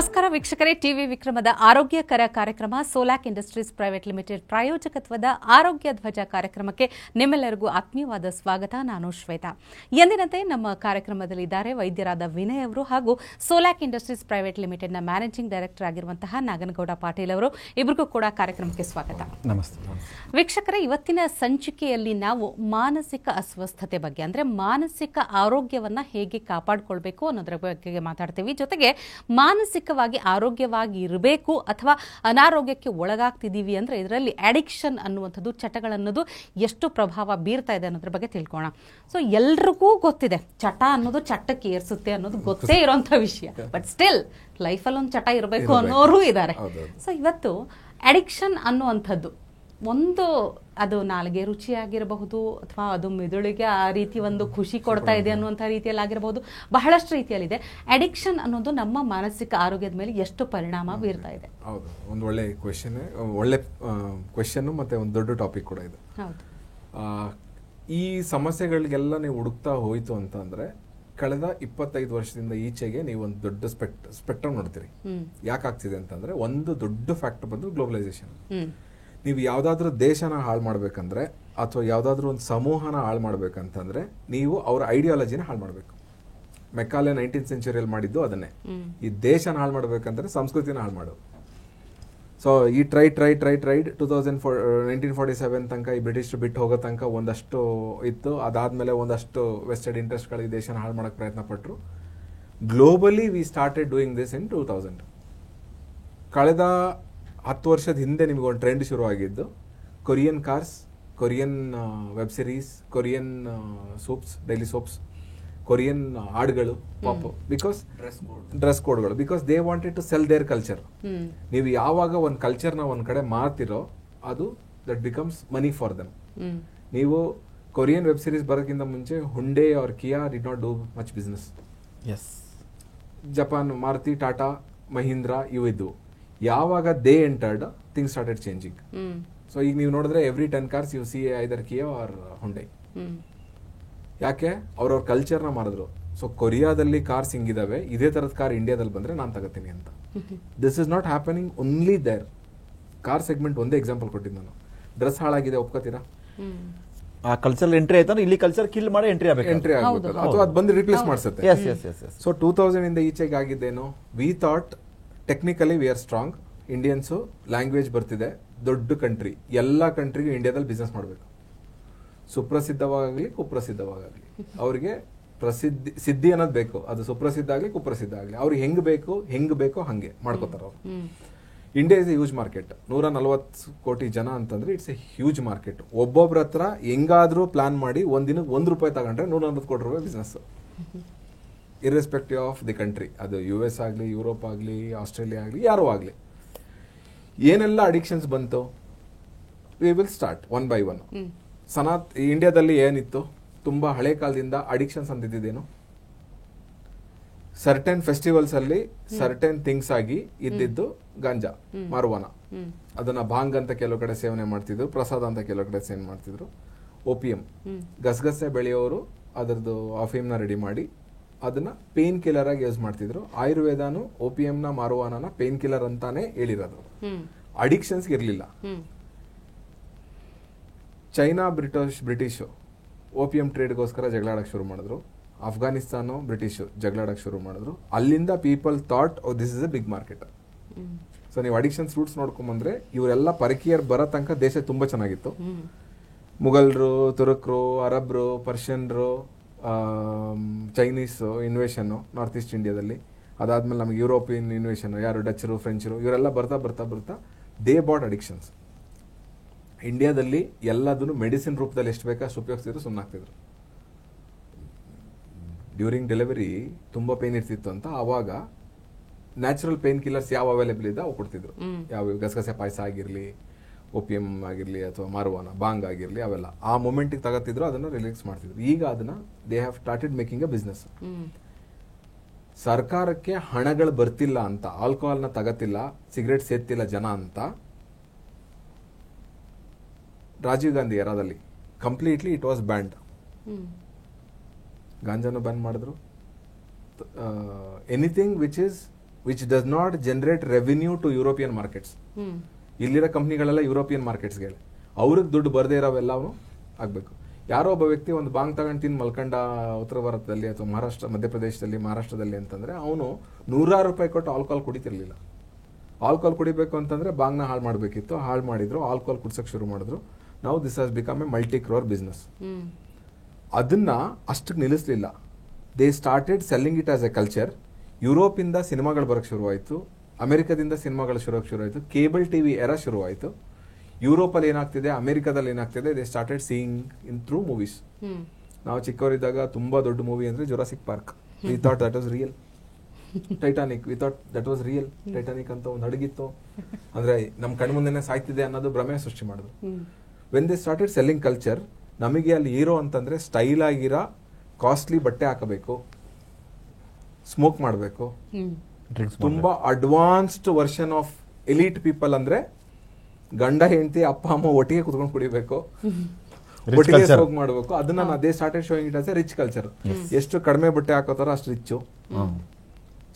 ನಮಸ್ಕಾರ ವೀಕ್ಷಕರೇ, ಟಿವಿ ವಿಕ್ರಮದ ಆರೋಗ್ಯಕರ ಕಾರ್ಯಕ್ರಮ ಸೋಲಾಕ್ ಇಂಡಸ್ಟ್ರೀಸ್ ಪ್ರೈವೇಟ್ ಲಿಮಿಟೆಡ್ ಪ್ರಾಯೋಜಕತ್ವದ ಆರೋಗ್ಯ ಧ್ವಜ ಕಾರ್ಯಕ್ರಮಕ್ಕೆ ನಿಮ್ಮೆಲ್ಲರಿಗೂ ಆತ್ಮೀಯವಾದ ಸ್ವಾಗತ. ನಾನು ಶ್ವೇತಾ. ಎಂದಿನಂತೆ ನಮ್ಮ ಕಾರ್ಯಕ್ರಮದಲ್ಲಿದ್ದಾರೆ ವೈದ್ಯರಾದ ವಿನಯ್ ಅವರು ಹಾಗೂ ಸೋಲಾಕ್ ಇಂಡಸ್ಟ್ರೀಸ್ ಪ್ರೈವೇಟ್ ಲಿಮಿಟೆಡ್ನ ಮ್ಯಾನೇಜಿಂಗ್ ಡೈರೆಕ್ಟರ್ ಆಗಿರುವಂತಹ ನಾಗನಗೌಡ ಪಾಟೀಲ್ ಅವರು. ಇಬ್ಬರಿಗೂ ಕೂಡ ಕಾರ್ಯಕ್ರಮಕ್ಕೆ ಸ್ವಾಗತ. ನಮಸ್ತೆ ವೀಕ್ಷಕರೇ, ಇವತ್ತಿನ ಸಂಚಿಕೆಯಲ್ಲಿ ನಾವು ಮಾನಸಿಕ ಅಸ್ವಸ್ಥತೆ ಬಗ್ಗೆ ಅಂದರೆ ಮಾನಸಿಕ ಆರೋಗ್ಯವನ್ನು ಹೇಗೆ ಕಾಪಾಡಿಕೊಳ್ಬೇಕು ಅನ್ನೋದರ ಬಗ್ಗೆ ಮಾತಾಡ್ತೀವಿ. ಜೊತೆಗೆ ಮಾನಸಿಕವಾಗಿ ಆರೋಗ್ಯವಾಗಿ ಇರಬೇಕು ಅಥವಾ ಅನಾರೋಗ್ಯಕ್ಕೆ ಒಳಗಾಗ್ತಿದ್ದೀವಿ ಅಂದರೆ ಇದರಲ್ಲಿ ಅಡಿಕ್ಷನ್ ಅನ್ನುವಂಥದ್ದು, ಚಟಗಳನ್ನೋದು ಎಷ್ಟು ಪ್ರಭಾವ ಬೀರ್ತಾ ಇದೆ ಅನ್ನೋದ್ರ ಬಗ್ಗೆ ತಿಳ್ಕೋಣ. ಸೊ ಎಲ್ರಿಗೂ ಗೊತ್ತಿದೆ ಚಟ ಅನ್ನೋದು ಚಟಕ್ಕೆ ಏರಿಸುತ್ತೆ ಅನ್ನೋದು ಗೊತ್ತೇ ಇರೋಂಥ ವಿಷಯ. ಬಟ್ ಸ್ಟಿಲ್ ಲೈಫಲ್ಲಿ ಒಂದು ಚಟ ಇರಬೇಕು ಅನ್ನೋರು ಇದ್ದಾರೆ. ಸೊ ಇವತ್ತು ಅಡಿಕ್ಷನ್ ಅನ್ನುವಂಥದ್ದು ಒಂದು ಅದು ನಾಲ್ಗೆ ರುಚಿಯಾಗಿರಬಹುದು ಅಥವಾ ಅದು ಮೆದುಳಿಗೆ ಆ ರೀತಿ ಒಂದು ಖುಷಿ ಕೊಡ್ತಾ ಇದೆ ಅನ್ನುವಂಥ ರೀತಿಯಲ್ಲಿ ಆಗಿರಬಹುದು. ಬಹಳಷ್ಟು ರೀತಿಯಲ್ಲಿದೆ. ಅಡಿಕ್ಷನ್ ಅನ್ನೋದು ನಮ್ಮ ಮಾನಸಿಕ ಆರೋಗ್ಯದ ಮೇಲೆ ಎಷ್ಟು ಪರಿಣಾಮ ಬೀರ್ತಾ ಇದೆ? ಹೌದು, ಒಂದು ಒಳ್ಳೆ ಕ್ವೆಶನ್ ಮತ್ತೆ ಒಂದು ದೊಡ್ಡ ಟಾಪಿಕ್ ಕೂಡ ಇದೆ. ಹೌದು, ಈ ಸಮಸ್ಯೆಗಳಿಗೆಲ್ಲ ನೀವು ಹುಡುಕ್ತಾ ಹೋಯ್ತು ಅಂತಂದ್ರೆ ಕಳೆದ 25 ವರ್ಷದಿಂದ ಈಚೆಗೆ ನೀವು ಒಂದು ದೊಡ್ಡ ಸ್ಪೆಕ್ಟ್ರಮ್ ನೋಡ್ತೀರಿ. ಯಾಕಾಗ್ತಿದೆ ಅಂತಂದ್ರೆ ಒಂದು ದೊಡ್ಡ ಫ್ಯಾಕ್ಟರ್ ಬಂದು ಗ್ಲೋಬಲೈಸೇಷನ್. ನೀವು ಯಾವ್ದಾದ್ರು ದೇಶನ ಹಾಳು ಮಾಡ್ಬೇಕಂದ್ರೆ ಅಥವಾ ಯಾವ್ದಾದ್ರು ಒಂದು ಸಮೂಹನ ಹಾಳು ಮಾಡ್ಬೇಕಂತಂದ್ರೆ ನೀವು ಅವ್ರ ಐಡಿಯಾಲಜಿನ ಹಾಳು ಮಾಡ್ಬೇಕು. ಮೆಕ್ಕಾಲೆ 19th ಸೆಂಚುರಿಯಲ್ಲಿ ಮಾಡಿದ್ದು ಅದನ್ನೇ. ಈ ದೇಶನ ಹಾಳು ಮಾಡ್ಬೇಕಂದ್ರೆ ಸಂಸ್ಕೃತಿನ ಹಾಳು ಮಾಡು. ಸೊ ಈ ಟ್ರೈಡ್ 1947 ತನಕ ಈ ಬ್ರಿಟಿಷರು ಬಿಟ್ಟು ಹೋಗೋ ತನಕ ಒಂದಷ್ಟು ಇತ್ತು. ಅದಾದ್ಮೇಲೆ ಒಂದಷ್ಟು ವೆಸ್ಟೆಡ್ ಇಂಟ್ರೆಸ್ಟ್ಗಳು ಈ ದೇಶನ ಹಾಳು ಮಾಡಕ್ ಪ್ರಯತ್ನ ಪಟ್ಟರು. Globally we started doing this in 2000. ಕಳೆದ 10 ವರ್ಷದ ಹಿಂದೆ ನಿಮಗೆ ಒಂದು ಟ್ರೆಂಡ್ ಶುರು ಆಗಿದ್ದು Korean cars, Korean web series, Korean soaps, daily soaps, Korean ಹಾಡುಗಳು, ಪಾಪ್, ಬಿಕಾಸ್ ಡ್ರೆಸ್ ಕೋಡ್ಗಳು, because they wanted to sell their culture. ನೀವು ಯಾವಾಗ ಒಂದು ಕಲ್ಚರ್ನ ಒಂದ್ ಕಡೆ ಮಾರ್ತಿರೋ ಅದು that becomes money for them. ನೀವು ಕೊರಿಯನ್ ವೆಬ್ ಸಿರೀಸ್ ಬರೋಕ್ಕಿಂತ ಮುಂಚೆ Hyundai or Kia did not do much business. Japan Maruti, Tata, Mahindra ಇವು ಇದ್ವು. ಯಾವಾಗ they entered things started changing. So ಈಗ ನೀವು ನೋಡಿದ್ರೆ ಎವ್ರಿ 10 ಕಾರ್ಸ್ ಯು ಸಿ ಐದರ್ ಕಿಯಾ ಆರ್ ಹುಂಡೈ. ಯಾಕೆ? ಅವ್ರವ್ರ ಕಲ್ಚರ್ನ ಮಾರಿದ್ರು. ಸೊ ಕೊರಿಯಾದಲ್ಲಿ ಕಾರ್ಸ್ ಹಿಂಗಿದಾವೆ, ಇದೇ ತರದ ಕಾರ್ ಇಂಡಿಯಾದಲ್ಲಿ ಬಂದ್ರೆ ನಾನು ತಗೋತೀನಿ ಅಂತ. This is not happening only there. Car segment ಒಂದೇ ಎಕ್ಸಾಂಪಲ್ ಕೊಟ್ಟಿದ್ದು ನಾನು. ಡ್ರೆಸ್ ಹಾಳಾಗಿದೆ, ಒಪ್ಕೋತೀರಾ? ಆ ಕಲ್ಚರ್ ಎಂಟ್ರಿ ಆಯ್ತು, ಇಲ್ಲಿ ಕಲ್ಚರ್ ಕಿಲ್ ಮಾಡಿ ಎಂಟ್ರಿ ಆಗ್ಬೇಕು ಅಥವಾ ಅದು ಬಂದು ರಿಪ್ಲೇಸ್ ಮಾಡಿಸುತ್ತೆ. ಸೊ 2000 ಇಂದ ಈಚೆಗೆ ಆಗಿದ್ದೇನು, we thought technically we are strong, Indians, language ಬರ್ತಿದೆ, ದೊಡ್ಡ ಕಂಟ್ರಿ, ಎಲ್ಲ ಕಂಟ್ರಿಗೂ ಇಂಡಿಯಾದಲ್ಲಿ ಬಿಸ್ನೆಸ್ ಮಾಡಬೇಕು. ಸುಪ್ರಸಿದ್ಧವಾಗಲಿ ಕುಪ್ರಸಿದ್ಧವಾಗಲಿ ಅವರಿಗೆ ಸಿದ್ಧಿ ಅನ್ನೋದು ಬೇಕು. ಅದು ಸುಪ್ರಸಿದ್ಧ ಆಗಲಿ ಕುಪ್ರಸಿದ್ಧ ಆಗಲಿ ಅವ್ರಿಗೆ ಹೆಂಗ್ ಬೇಕೋ ಹಂಗೆ ಮಾಡ್ಕೋತಾರ ಅವರು. India is A huge market. 140 ಕೋಟಿ ಜನ ಅಂತಂದ್ರೆ ಇಟ್ಸ್ ಎ ಹ್ಯೂಜ್ ಮಾರ್ಕೆಟ್. ಒಬ್ಬೊಬ್ರ ಹತ್ರ ಹೆಂಗಾದ್ರೂ ಪ್ಲಾನ್ ಮಾಡಿ ಒಂದಿನಕ್ಕೆ ₹1 ತಗೊಂಡ್ರೆ 140 ಕೋಟಿ ರೂಪಾಯಿ business, irrespective of the country. ಅದು US ಆಗಲಿ, ಯುರೋಪ್ ಆಗಲಿ, ಆಸ್ಟ್ರೇಲಿಯಾ ಆಗಲಿ, ಯಾರೋ ಆಗಲಿ. ಏನೆಲ್ಲ ಅಡಿಕ್ಷನ್ಸ್ ಬಂತು, we will start one by one. ಇಂಡಿಯಾದಲ್ಲಿ ಏನಿತ್ತು, ತುಂಬಾ ಹಳೆ ಕಾಲದಿಂದ ಅಡಿಕ್ಷನ್ಸ್ ಅಂತಿದ್ದೇನು, ಸರ್ಟೆನ್ ಫೆಸ್ಟಿವಲ್ಸ್ ಅಲ್ಲಿ ಸರ್ಟೆನ್ ಥಿಂಗ್ಸ್ ಆಗಿ ಇದ್ದಿದ್ದು ಗಾಂಜಾ, ಮಾರುವಾನ. ಅದನ್ನ ಭಾಂಗ್ ಅಂತ ಕೆಲವು ಕಡೆ ಸೇವನೆ ಮಾಡ್ತಿದ್ರು, ಪ್ರಸಾದ ಅಂತ ಕೆಲವು ಕಡೆ ಸೇವನೆ ಮಾಡ್ತಿದ್ರು. ಓಪಿಯಂ, ಗಸಗಸೆ ಬೆಳೆಯೋರು ಅದರದ್ದು ಅಫೀಮ್ನ ರೆಡಿ ಮಾಡಿ ಅದನ್ನ ಪೇನ್ ಕಿಲ್ಲರ್ ಆಗಿ ಯೂಸ್ ಮಾಡ್ತಿದ್ರು. ಆಯುರ್ವೇದನು ಓಪಿಯಂನ, ಮಾರುವಾನನ ಪೇನ್ ಕಿಲ್ಲರ್ ಅಂತಾನೆ ಹೇಳಿರೋದು, ಅಡಿಕ್ಷನ್ಸ್ ಇರ್ಲಿಲ್ಲ. ಚೈನಾ ಬ್ರಿಟಿಷ್ ಓಪಿಯಂ ಟ್ರೇಡ್ಗೋಸ್ಕರ ಜಗಳಾಡಕ್ ಶುರು ಮಾಡಿದ್ರು. ಅಫ್ಘಾನಿಸ್ತಾನ ಬ್ರಿಟಿಷ್ ಜಗಳಾಡಕ್ ಶುರು ಮಾಡಿದ್ರು. ಅಲ್ಲಿಂದ people thought this is a big market. So ನೀವು ಅಡಿಕ್ಷನ್ಸ್ ರೂಟ್ಸ್ ನೋಡ್ಕೊಂಬಂದ್ರೆ ಇವರೆಲ್ಲ ಪರಕೀಯರ್ ಬರೋ ತನಕ ದೇಶ ತುಂಬಾ ಚೆನ್ನಾಗಿತ್ತು. ಮುಘಲ್ರು, ತುರುಕ್ರು, ಅರಬ್ರು, ಪರ್ಷಿಯನ್ರು, ಚೈನೀಸ್ ಇನ್ವೇಷನ್ ನಾರ್ತ್ ಈಸ್ಟ್ ಇಂಡಿಯಾದಲ್ಲಿ. ಅದಾದ್ಮೇಲೆ ನಮಗೆ ಯುರೋಪಿಯನ್ ಇನ್ವೇಷನ್, ಯಾರು ಡಚ್ಚರು, ಫ್ರೆಂಚರು, ಇವರೆಲ್ಲ ಬರ್ತಾ ದೇ ಬಾಟ್ ಅಡಿಕ್ಷನ್ಸ್. ಇಂಡಿಯಾದಲ್ಲಿ ಎಲ್ಲದನ್ನು ಮೆಡಿಸಿನ್ ರೂಪದಲ್ಲಿ ಎಷ್ಟು ಬೇಕಾ ಅಷ್ಟು ಉಪಯೋಗಿಸಿದ್ರು, ಸುಮ್ಮನಾಗ್ತಿದ್ರು. ಡ್ಯೂರಿಂಗ್ ಡೆಲಿವರಿ ತುಂಬಾ ಪೇನ್ ಇರ್ತಿತ್ತು ಅಂತ ಅವಾಗ ನ್ಯಾಚುರಲ್ ಪೇನ್ ಕಿಲ್ಲರ್ಸ್ ಯಾವ ಅವೈಲೇಬಲ್ ಇದೆ ಅವು ಕೊಡ್ತಿದ್ರು. ಯಾವ ಗಸಗಸೆ ಪಾಯಸ ಆಗಿರ್ಲಿ, ಓಪಿಯಂ ಆಗಿರ್ಲಿ, ಅಥವಾ ಮಾರುವಾನ, ಬಾಂಗ್ ಆಗಿರ್ಲಿ, ಅವೆಲ್ಲ ಆ ಮೊಮೆಂಟಿಗೆ ತಗೋತಿದ್ರು, ಅದನ್ನ ರಿಲೀಸ್ ಮಾಡ್ತಿದ್ರು. ಈಗ ಅದನ್ನ they have started making a business. ಸರ್ಕಾರಕ್ಕೆ ಹಣಗಳು ಬರ್ತಿಲ್ಲ ಅಂತ, ಆಲ್ಕೋಹಾಲ್ನ ತಗತಿಲ್ಲ, ಸಿಗರೇಟ್ ಸೇರ್ತಿಲ್ಲ ಜನ ಅಂತ ರಾಜೀವ್ ಗಾಂಧಿ ಎರಾದಲ್ಲಿ ಕಂಪ್ಲೀಟ್ಲಿ ಇಟ್ ವಾಸ್ ಬ್ಯಾಂಡ್. ಗಾಂಜಾನು ಬ್ಯಾನ್ ಮಾಡಿದ್ರು. Anything which is which does not generate revenue to European markets. ಇಲ್ಲಿರೋ ಕಂಪ್ನಿಗಳೆಲ್ಲ ಯುರೋಪಿಯನ್ ಮಾರ್ಕೆಟ್ಸ್ಗೆ ಅವ್ರಿಗೆ ದುಡ್ಡು ಬರದೇ ಇರೋವೆಲ್ಲವೂ ಆಗಬೇಕು. ಯಾರೋ ಒಬ್ಬ ವ್ಯಕ್ತಿ ಒಂದು ಬಾಂಗ್ ತಗೊಂಡು ತಿಂದು ಮಲ್ಕಂಡ ಉತ್ತರ ಭಾರತದಲ್ಲಿ ಅಥವಾ ಮಧ್ಯಪ್ರದೇಶದಲ್ಲಿ ಮಹಾರಾಷ್ಟ್ರದಲ್ಲಿ ಅಂತಂದ್ರೆ ಅವನು ₹100 ಕೊಟ್ಟು ಆಲ್ಕೋಹಾಲ್ ಕುಡಿತಿರ್ಲಿಲ್ಲ. ಆಲ್ಕೋಹಾಲ್ ಕುಡಿಬೇಕು ಅಂತಂದ್ರೆ ಬಾಂಗ್ನ ಹಾಳು ಮಾಡಬೇಕಿತ್ತು, ಹಾಳು ಮಾಡಿದ್ರು, ಆಲ್ಕೋಹಾಲ್ ಕುಡ್ಸಕ್ಕೆ ಶುರು ಮಾಡಿದ್ರು. ನಾವು this has become a multi crore business. ಅದನ್ನ ಅಷ್ಟಕ್ಕೆ ನಿಲ್ಲಿಸಲಿಲ್ಲ. They started selling it as a culture. ಯುರೋಪಿಂದ ಸಿನಿಮಾಗಳು ಬರೋಕ್ಕೆ ಶುರುವಾಯಿತು, ಅಮೆರಿಕದಿಂದ ಸಿನಿಮಾಗಳು ಶುರುವಾಯಿತು, ಕೇಬಲ್ ಟಿವಿ ಎರ ಶುರುವಾಯಿತು. ಯುರೋಪಲ್ಲಿ ಏನಾಗ್ತಿದೆ, ಅಮೆರಿಕದಲ್ಲಿ ಏನಾಗ್ತಿದೆ, they started seeing in through movies. ನಾವು ಚಿಕ್ಕವರಿದ್ದಾಗ ತುಂಬಾ ದೊಡ್ಡ ಮೂವಿ ಅಂದ್ರೆ Jurassic park. V thought that was real. Titanic, V thought that was real. Titanic ಅಂತ ಒಂದು ಹಡಗಿತ್ತು, ಅಂದ್ರೆ ನಮ್ಮ ಕಣ್ಮುಂದೆನೆ ಸಾಯ್ತಿದೆ ಅನ್ನೋದು ಭ್ರಮೆ ಸೃಷ್ಟಿ ಮಾಡಿದ್ರು. When they started selling culture, ನಮಗೆ ಅಲ್ಲಿ ಹೀರೋ ಅಂತಂದ್ರೆ ಸ್ಟೈಲ್ ಆಗಿರೋ ಕಾಸ್ಟ್ಲಿ ಬಟ್ಟೆ ಹಾಕಬೇಕು, ಸ್ಮೋಕ್ ಮಾಡಬೇಕು, ತುಂಬಾ advanced version of elite people ಅಂದ್ರೆ ಗಂಡ ಹೆಂಡತಿ ಅಪ್ಪ ಅಮ್ಮ ಒಟ್ಟಿಗೆ ಕುತ್ಕೊಂಡು ಕುಡಿಬೇಕು, ಒಟ್ಟಿಗೆ ಸ್ಮೋಕ್ ಮಾಡಬೇಕು. ಅದನ್ನ ಅದೇ started showing it as A rich culture. ಎಷ್ಟು ಕಡಿಮೆ ಬಟ್ಟೆ ಹಾಕೋತಾರೋ ಅಷ್ಟು ರಿಚ್.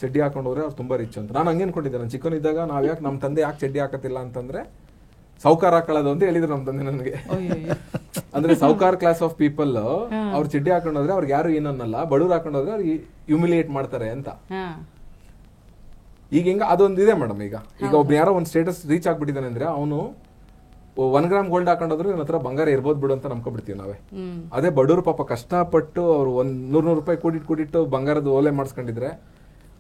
ಚಡ್ಡಿ ಹಾಕೊಂಡು ಹೋದ್ರೆ ಅವ್ರು ತುಂಬಾ ರಿಚ್ ಅಂತ ನಾನು ಹಂಗೆ ಅನ್ಕೊಂಡಿದ್ದೆ. ನಾನು ಚಿಕ್ಕನಿದ್ದಾಗ ನಾವ್ ಯಾಕೆ ನಮ್ಮ ತಂದೆ ಯಾಕೆ ಚಡ್ಡಿ ಹಾಕತ್ತಿಲ್ಲ ಅಂತಂದ್ರೆ ಸೌಕಾರ ಹಾಕೊಳ್ಳೋದು ಅಂತ ಹೇಳಿದ್ರು ನಮ್ಮ ತಂದೆ ನನಗೆ. ಅಂದ್ರೆ ಸೌಕಾರ ಕ್ಲಾಸ್ ಆಫ್ ಪೀಪಲ್ ಅವ್ರು ಚಡ್ಡಿ ಹಾಕೊಂಡೋದ್ರೆ ಅವ್ರಿಗೆ ಯಾರು ಏನನ್ನಲ್ಲ, ಬಡವ್ರು ಹಾಕೊಂಡೋದ್ರೆ ಅವ್ರಿಗೆ ಹ್ಯೂಮಿಲಿಯೇಟ್ ಮಾಡ್ತಾರೆ ಅಂತ. ಈಗ ಹಿಂಗ ಅದೊಂದು ಇದೆ ಮೇಡಮ್. ಈಗ ಒಬ್ಬ ಯಾರೋ ಒಂದು ಸ್ಟೇಟಸ್ ರೀಚ್ ಆಗ್ಬಿಟ್ಟಿದ್ದಾನೆ ಅಂದ್ರೆ ಅವನು 1 ಗ್ರಾಮ್ ಗೋಲ್ಡ್ ಹಾಕೊಂಡೋದ್ರೆ ನನ್ನ ಹತ್ರ ಬಂಗಾರ ಇರ್ಬೋದು ಬಿಡು ಅಂತ ನಂಬ್ಕೊಬಿಡ್ತೀವಿ ನಾವೇ. ಅದೇ ಬಡವ್ರು ಪಾಪ ಕಷ್ಟಪಟ್ಟು ಅವ್ರು ₹100 ಕೂಡಿಟ್ಟು ಬಂಗಾರದ ಓಲೆ ಮಾಡಿಸ್ಕೊಂಡಿದ್ರೆ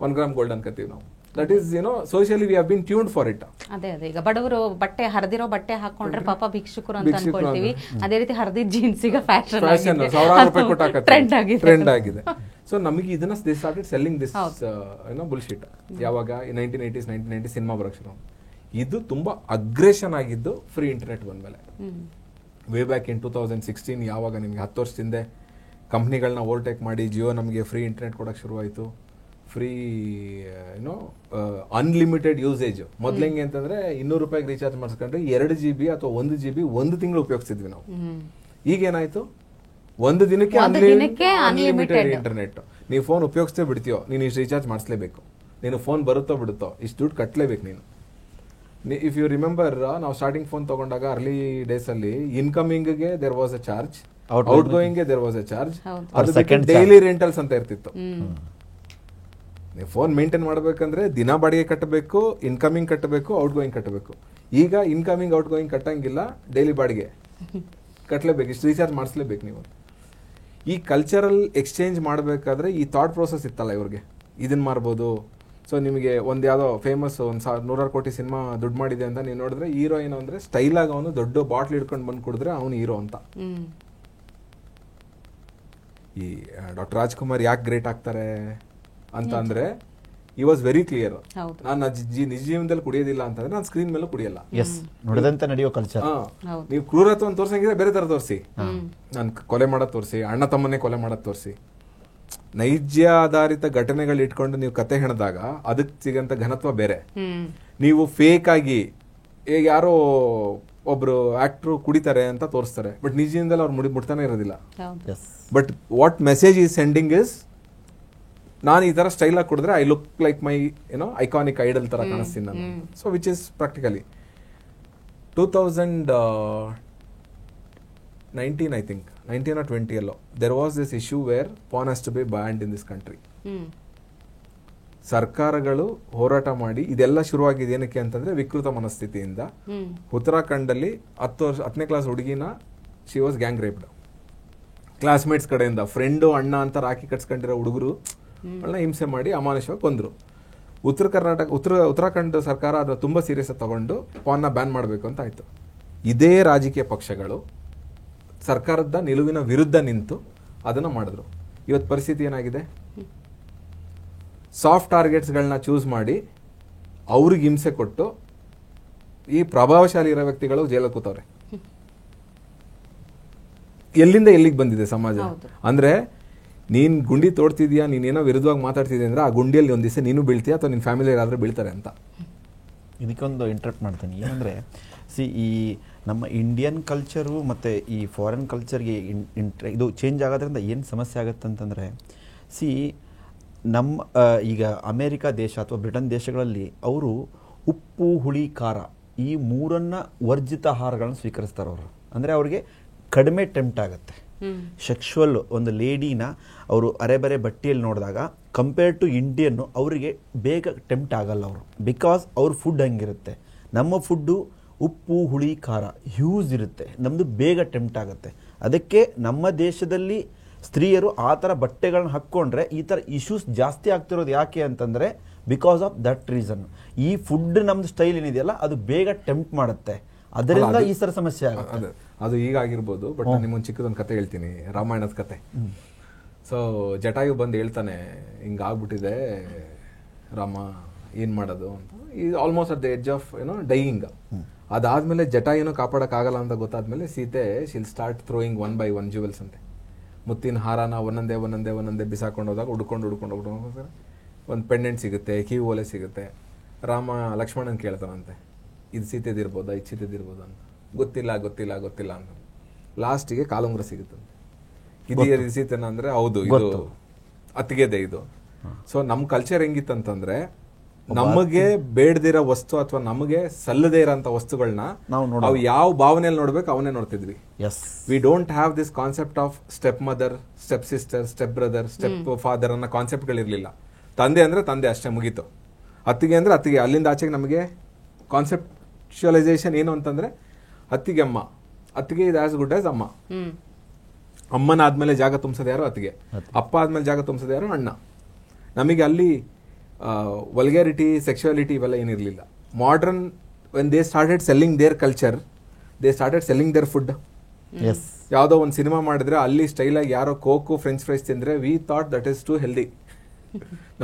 1 ಗ್ರಾಮ್ ಗೋಲ್ಡ್ ಅನ್ಕೋತೀವಿ ನಾವು. That is socially we have been tuned for it. ಅದೇ ಈಗ ಬಡವರು ಬಟ್ಟೆ ಹರಿದಿರೋ ಬಟ್ಟೆ ಹಾಕೊಂಡ್ರೆ ಪಾಪ ಭಿಕ್ಷುಕರು ಅಂತ ಅನ್ಕೊಳ್ತೀವಿ. ಅದೇ ರೀತಿ ಹರಿದಿದ್ದ ಜೀನ್ಸ್ ಈಗ ಫ್ಯಾಷನ್ ₹1000 ಕೊಟ್ಟು ಟ್ರೆಂಡ್ ಆಗಿದೆ. ಸೊ ನಮಗೆ ಇದನ್ನ they started selling this bullshit. ಯಾವಾಗ 1980s 1990 ಸಿನಿಮಾ ಬರೋಕ್ಕೆ ಶುರು. ಇದು ತುಂಬಾ ಅಗ್ರೆಷನ್ ಆಗಿದ್ದು ಫ್ರೀ ಇಂಟರ್ನೆಟ್ ಬಂದ್ಮೇಲೆ. ವೇ ಬ್ಯಾಕ್ ಇನ್ 2016 ಯಾವಾಗ ನಿಮ್ಗೆ 10 ವರ್ಷದಿಂದ ಕಂಪ್ನಿಗಳನ್ನ ಓವರ್ಟೇಕ್ ಮಾಡಿ ಜಿಯೋ ನಮಗೆ ಫ್ರೀ ಇಂಟರ್ನೆಟ್ ಕೊಡಕ್ಕೆ ಶುರುವಾಯಿತು. Free unlimited usage. ಮೊದ್ಲು ಹೆಂಗೆ ಅಂತಂದ್ರೆ ₹200 ರೀಚಾರ್ಜ್ ಮಾಡಿಸ್ಕೊಂಡ್ರೆ 2 GB ಅಥವಾ 1 GB 1 ತಿಂಗಳು ಉಪಯೋಗಿಸ್ತಿದ್ವಿ ನಾವು. ಈಗೇನಾಯ್ತು, 1 ದಿನಕ್ಕೆ ಅನ್ಲಿಮಿಟೆಡ್ ಇಂಟರ್ನೆಟ್. ನೀವು ಫೋನ್ ಉಪಯೋಗಿಸ್ತೇ ಬಿಡ್ತೀಯೋ, ನೀನು ಇಷ್ಟು ರೀಚಾರ್ಜ್ ಮಾಡಿಸ್ಲೇಬೇಕು. ನೀನು ಫೋನ್ ಬರುತ್ತೋ ಬಿಡುತ್ತೋ ಇಷ್ಟು ದುಡ್ಡು ಕಟ್ಟಲೇಬೇಕು ನೀನು. ಇಫ್ ಯು ರಿಮೆಂಬರ್, ನಾವು ಸ್ಟಾರ್ಟಿಂಗ್ ಫೋನ್ ತಗೊಂಡಾಗ ಅರ್ಲಿ ಡೇಸ್ ಅಲ್ಲಿ ಇನ್ಕಮಿಂಗ್ಗೆ there was a charge, out ಗೋಯಿಂಗ್ಗೆ ದೇರ್ ವಾಸ್ ಎ ಚಾರ್ಜ್. ಅದು ಡೈಲಿ ರೆಂಟಲ್ಸ್ ಅಂತ ಇರ್ತಿತ್ತು. ನೀವು ಫೋನ್ ಮೇಂಟೈನ್ ಮಾಡಬೇಕಂದ್ರೆ ದಿನ ಬಾಡಿಗೆ ಕಟ್ಟಬೇಕು, ಇನ್ಕಮಿಂಗ್ ಕಟ್ಟಬೇಕು, ಔಟ್ ಗೋಯಿಂಗ್ ಕಟ್ಟಬೇಕು. ಈಗ ಇನ್ಕಮಿಂಗ್ ಔಟ್ ಗೋಯಿಂಗ್ ಕಟ್ಟಂಗಿಲ್ಲ, ಡೈಲಿ ಬಾಡಿಗೆ ಕಟ್ಟಲೇಬೇಕು, ಇಷ್ಟು ರೀಚಾರ್ಜ್ ಮಾಡಿಸ್ಲೇಬೇಕು ನೀವು. ಈ ಕಲ್ಚರಲ್ ಎಕ್ಸ್ಚೇಂಜ್ ಮಾಡಬೇಕಾದ್ರೆ ಈ ಥಾಟ್ ಪ್ರೋಸೆಸ್ ಇತ್ತಲ್ಲ ಇವ್ರಿಗೆ, ಇದನ್ನ ಮಾರ್ಬೋದು. ಸೊ ನಿಮಗೆ ಒಂದು ಯಾವುದೋ ಫೇಮಸ್ 100 ಕೋಟಿ ಸಿನಿಮಾ ದುಡ್ಡು ಮಾಡಿದೆ ಅಂತ ನೀವು ನೋಡಿದ್ರೆ ಹೀರೋ ಏನು ಅಂದ್ರೆ ಸ್ಟೈಲ್ ಆಗಿ ಅವನು ದೊಡ್ಡ ಬಾಟ್ಲ್ ಹಿಡ್ಕೊಂಡು ಬಂದು ಕುಡಿದ್ರೆ ಅವನು ಹೀರೋ ಅಂತ. ಈ ಡಾಕ್ಟರ್ ರಾಜ್ಕುಮಾರ್ ಯಾಕೆ ಗ್ರೇಟ್ ಆಗ್ತಾರೆ ಅಂತ ಅಂದ್ರೆ ಈ ವಾಸ್ ವೆರಿ ಕ್ಲಿಯರ್. ನಾನು ನಿಜ ಜೀವನದಲ್ಲಿ ಕುಡಿಯೋದಿಲ್ಲ ಅಂತಂದ್ರೆ ನಾನು ಸ್ಕ್ರೀನ್ ಮೇಲೂ ಕುಡಿಯಲ್ಲ. ನುಡಿದಂತೆ ನಡೆಯೋ ಕಲ್ಚರ್. ನೀವು ಕ್ರೂರತ್ವವನ್ನು ತೋರ್ಸಂಗಿದ್ರೆ ಬೇರೆ ತರ ತೋರಿಸಿ, ನಾನು ಕೊಲೆ ಮಾಡೋದು ತೋರಿಸಿ, ಅಣ್ಣ ತಮ್ಮನ್ನೇ ಕೊಲೆ ಮಾಡೋದು ತೋರಿಸಿ. ನೈಜ ಆಧಾರಿತ ಘಟನೆಗಳು ಇಟ್ಕೊಂಡು ನೀವು ಕತೆ ಹೆಣದಾಗ ಅದಕ್ಕೆ ಸಿಗಂತ ಘನತ್ವ ಬೇರೆ. ನೀವು ಫೇಕ್ ಆಗಿ ಈಗ ಯಾರೋ ಒಬ್ರು ಆಕ್ಟ್ರು ಕುಡಿತಾರೆ ಅಂತ ತೋರಿಸ್ತಾರೆ, ಬಟ್ ನಿಜ ಜೀವನದಲ್ಲಿ ಅವ್ರು ಮುಟ್ತಾನೆ ಇರೋದಿಲ್ಲ. But what message is sending is, ನಾನು ಈ ತರ ಸ್ಟೈಲ್ ಆಗಿ ಕುಡಿದ್ರೆ I look like my iconic idol ತರ ಕಾಣಿಸ್ತೀನಿ ನಾನು. So which is practically 2019 I think 19 or 20 ಅಲ್ಲೋ there was this issue where porn has to be banned in this country. ಸರ್ಕಾರಗಳು ಹೋರಾಟ ಮಾಡಿ ಇದೆಲ್ಲ ಶುರುವಾಗಿದೆ ಏನಕ್ಕೆ ಅಂತಂದ್ರೆ ವಿಕೃತ ಮನಸ್ಥಿತಿಯಿಂದ. ಉತ್ತರಾಖಂಡಲ್ಲಿ 10ನೇ ಕ್ಲಾಸ್ ಹುಡುಗಿನ she was gang raped. Classmates ಕಡೆಯಿಂದ ಫ್ರೆಂಡು ಅಣ್ಣ ಅಂತ ರಾಖಿ ಕಟ್ಸ್ಕೊಂಡಿರೋ ಹುಡುಗರು ಅವಳನ್ನ ಹಿಂಸೆ ಮಾಡಿ ಅಮಾನುಷವಾಗಿ ಕೊಂದ್ರು. ಉತ್ತರಾಖಂಡ ಸರ್ಕಾರ ಅದನ್ನ ತುಂಬಾ ಸೀರಿಯಸ್ ತಗೊಂಡು ಪಾನ್ನ ಬ್ಯಾನ್ ಮಾಡಬೇಕು ಅಂತ ಆಯ್ತು. ಇದೇ ರಾಜಕೀಯ ಪಕ್ಷಗಳು ಸರ್ಕಾರದ ನಿಲುವಿನ ವಿರುದ್ಧ ನಿಂತು ಅದನ್ನ ಮಾಡಿದ್ರು. ಇವತ್ತು ಪರಿಸ್ಥಿತಿ ಏನಾಗಿದೆ, ಸಾಫ್ಟ್ ಟಾರ್ಗೆಟ್ಸ್ಗಳನ್ನ ಚೂಸ್ ಮಾಡಿ ಅವ್ರಿಗೆ ಹಿಂಸೆ ಕೊಟ್ಟು ಈ ಪ್ರಭಾವಶಾಲಿ ಇರೋ ವ್ಯಕ್ತಿಗಳು ಜೈಲಲ್ಲಿ ಕೂತವ್ರೆ. ಎಲ್ಲಿಂದ ಎಲ್ಲಿಗೆ ಬಂದಿದೆ ಸಮಾಜ ಅಂದ್ರೆ, ನೀನ್ ಗುಂಡಿ ತೋಡ್ತಿದ್ಯಾ, ನೀನೇನೋ ವಿರುದ್ಧವಾಗಿ ಮಾತಾಡ್ತಿದ್ಯಾ ಅಂದ್ರೆ ಆ ಗುಂಡಿಯಲ್ಲಿ ಒಂದ್ ದಿವಸ ನೀನು ಬೀಳ್ತೀಯ ಅಥವಾ ನಿನ್ನ ಫ್ಯಾಮಿಲಿ ಯಾರಾದ್ರೂ ಬೀಳ್ತಾರೆ ಅಂತ. ಇದಕ್ಕೊಂದು ಇಂಟ್ರಪ್ಟ್ ಮಾಡ್ತೀನಿ. ಏನಂದ್ರೆ ಈ ನಮ್ಮ ಇಂಡಿಯನ್ ಕಲ್ಚರು ಮತ್ತು ಈ ಫಾರಿನ್ ಕಲ್ಚರ್ಗೆ ಇದು ಚೇಂಜ್ ಆಗೋದ್ರಿಂದ ಏನು ಸಮಸ್ಯೆ ಆಗುತ್ತೆ ಅಂತಂದರೆ, ನಮ್ಮ ಈಗ ಅಮೇರಿಕಾ ದೇಶ ಅಥವಾ ಬ್ರಿಟನ್ ದೇಶಗಳಲ್ಲಿ ಅವರು ಉಪ್ಪು ಹುಳಿ ಖಾರ ಈ ಮೂರನ್ನ ವರ್ಜಿತ ಆಹಾರಗಳನ್ನು ಸ್ವೀಕರಿಸ್ತಾರೆ ಅವರು. ಅಂದರೆ ಅವ್ರಿಗೆ ಕಡಿಮೆ ಟೆಂಪ್ಟ್ ಆಗುತ್ತೆ. ಸೆಕ್ಷುವಲ್ ಒಂದು ಲೇಡಿನ ಅವರು ಅರೆಬರೆ ಬಟ್ಟೆಯಲ್ಲಿ ನೋಡಿದಾಗ ಕಂಪೇರ್ ಟು ಇಂಡಿಯನ್ನು ಅವರಿಗೆ ಬೇಗ ಟೆಂಪ್ಟ್ ಆಗಲ್ಲ ಅವರು, ಬಿಕಾಸ್ ಅವ್ರ ಫುಡ್ ಹಂಗಿರುತ್ತೆ. ನಮ್ಮ ಫುಡ್ಡು ಉಪ್ಪು ಹುಳಿ ಖಾರ ಹ್ಯೂಸ್ ಇರುತ್ತೆ, ನಮ್ಮದು ಬೇಗ ಟೆಂಪ್ಟ್ ಆಗುತ್ತೆ. ಅದಕ್ಕೆ ನಮ್ಮ ದೇಶದಲ್ಲಿ ಸ್ತ್ರೀಯರು ಆ ಥರ ಬಟ್ಟೆಗಳನ್ನ ಹಾಕ್ಕೊಂಡ್ರೆ ಈ ಥರ ಇಶ್ಯೂಸ್ ಜಾಸ್ತಿ ಆಗ್ತಿರೋದು ಯಾಕೆ ಅಂತಂದರೆ ಬಿಕಾಸ್ ಆಫ್ ದಟ್ ರೀಸನ್. ಈ ಫುಡ್ ನಮ್ದು ಸ್ಟೈಲ್ ಏನಿದೆಯಲ್ಲ ಅದು ಬೇಗ ಟೆಂಪ್ಟ್ ಮಾಡುತ್ತೆ, ಅದರಿಂದ ಈ ಥರ ಸಮಸ್ಯೆ ಆಗುತ್ತೆ. ಅದು ಈಗ ಆಗಿರ್ಬೋದು. ಬಟ್ ನಾನು ನಿಮ್ಮೊಂದು ಚಿಕ್ಕದೊಂದು ಕತೆ ಹೇಳ್ತೀನಿ, ರಾಮಾಯಣದ ಕತೆ. ಸೊ ಜಟಾಯು ಬಂದು ಹೇಳ್ತಾನೆ, ಹಿಂಗಾಗ್ಬಿಟ್ಟಿದೆ ರಾಮ, ಏನು ಮಾಡೋದು ಅಂತ. ಈ almost at the edge of dying. ಅದಾದ್ಮೇಲೆ ಜಟಾಯುನು ಕಾಪಾಡೋಕ್ಕಾಗಲ್ಲ ಅಂತ ಗೊತ್ತಾದ್ಮೇಲೆ Sita she'll start throwing 1 by 1 jewels ಅಂತೆ. ಮುತ್ತಿನ ಹಾರನ ಒಂದೊಂದೇ ಬಿಸಾಕೊಂಡು ಹೋದಾಗ ಹುಡ್ಕೊಂಡು ಒಂದು ಪೆಂಡೆಂಟ್ ಸಿಗುತ್ತೆ, ಕಿವಿ ಓಲೆ ಸಿಗುತ್ತೆ. ರಾಮ ಲಕ್ಷ್ಮಣನ್ ಕೇಳ್ತಾನಂತೆ, ಇದು ಸೀತೆದಿರ್ಬೋದಾ, ಇದು ಸೀತೆದಿರ್ಬೋದಾ ಅಂತ. ಗೊತ್ತಿಲ್ಲ ಅಂತ. ಲಾಸ್ಟಿಗೆ ಕಾಲುಂಗುರ ಸಿಗುತ್ತಂತೆ. ಇದು ಸೀತೆನ ಅಂದ್ರೆ ಹೌದು, ಇದು ಅತ್ತಿಗೆದೆ ಇದು. ಸೊ ನಮ್ಮ ಕಲ್ಚರ್ ಹೆಂಗಿತ್ತಂತಂದ್ರೆ ನಮಗೆ ಬೇಡದಿರೋ ವಸ್ತು ಅಥವಾ ನಮಗೆ ಸಲ್ಲದೇ ಇರೋಂಥ ವಸ್ತುಗಳನ್ನ ನಾವು ಯಾವ ಭಾವನೆಯಲ್ಲಿ ನೋಡ್ಬೇಕು ಅವನ್ನೇ ನೋಡ್ತಿದ್ವಿ. We don't have this concept of step mother, step sister, step brother, step father ಅನ್ನೋ ಕಾನ್ಸೆಪ್ಟ್ಗಳಿರ್ಲಿಲ್ಲ. ತಂದೆ ಅಂದ್ರೆ ತಂದೆ ಅಷ್ಟೇ, ಮುಗೀತು. ಅತ್ತಿಗೆ ಅಂದ್ರೆ ಅತ್ತಿಗೆ. ಅಲ್ಲಿಂದ ಆಚೆಗೆ ನಮಗೆ ಕಾನ್ಸೆಪ್ಚುಯಲೈಸೇಷನ್ ಏನು ಅಂತಂದ್ರೆ ಅತ್ತಿಗೆ ಅಮ್ಮ, ಅತ್ತಿಗೆ ಇದು ಆಸ್ ಗುಡ್ ಆಸ್ ಅಮ್ಮ. ಅಮ್ಮನ ಆದ್ಮೇಲೆ ಜಾಗ ತುಂಬಿಸೋದು ಯಾರು ಅತ್ತಿಗೆ, ಅಪ್ಪ ಆದ್ಮೇಲೆ ಜಾಗ ತುಂಬಿಸೋದು ಯಾರು ಅಣ್ಣ. ನಮಗೆ ಅಲ್ಲಿ ವಲ್ಗ್ಯಾರಿಟಿ, ಸೆಕ್ಷುಯಾಲಿಟಿ ಇವೆಲ್ಲ ಏನಿರಲಿಲ್ಲ. Modern when they started selling their culture, they started selling their food. ಯಾವುದೋ ಒಂದು ಸಿನಿಮಾ ಮಾಡಿದ್ರೆ ಅಲ್ಲಿ ಸ್ಟೈಲಾಗಿ ಯಾರೋ ಕೋಕು ಫ್ರೆಂಚ್ ಫ್ರೈಸ್ ತಿಂದ್ರೆ we thought that is too healthy.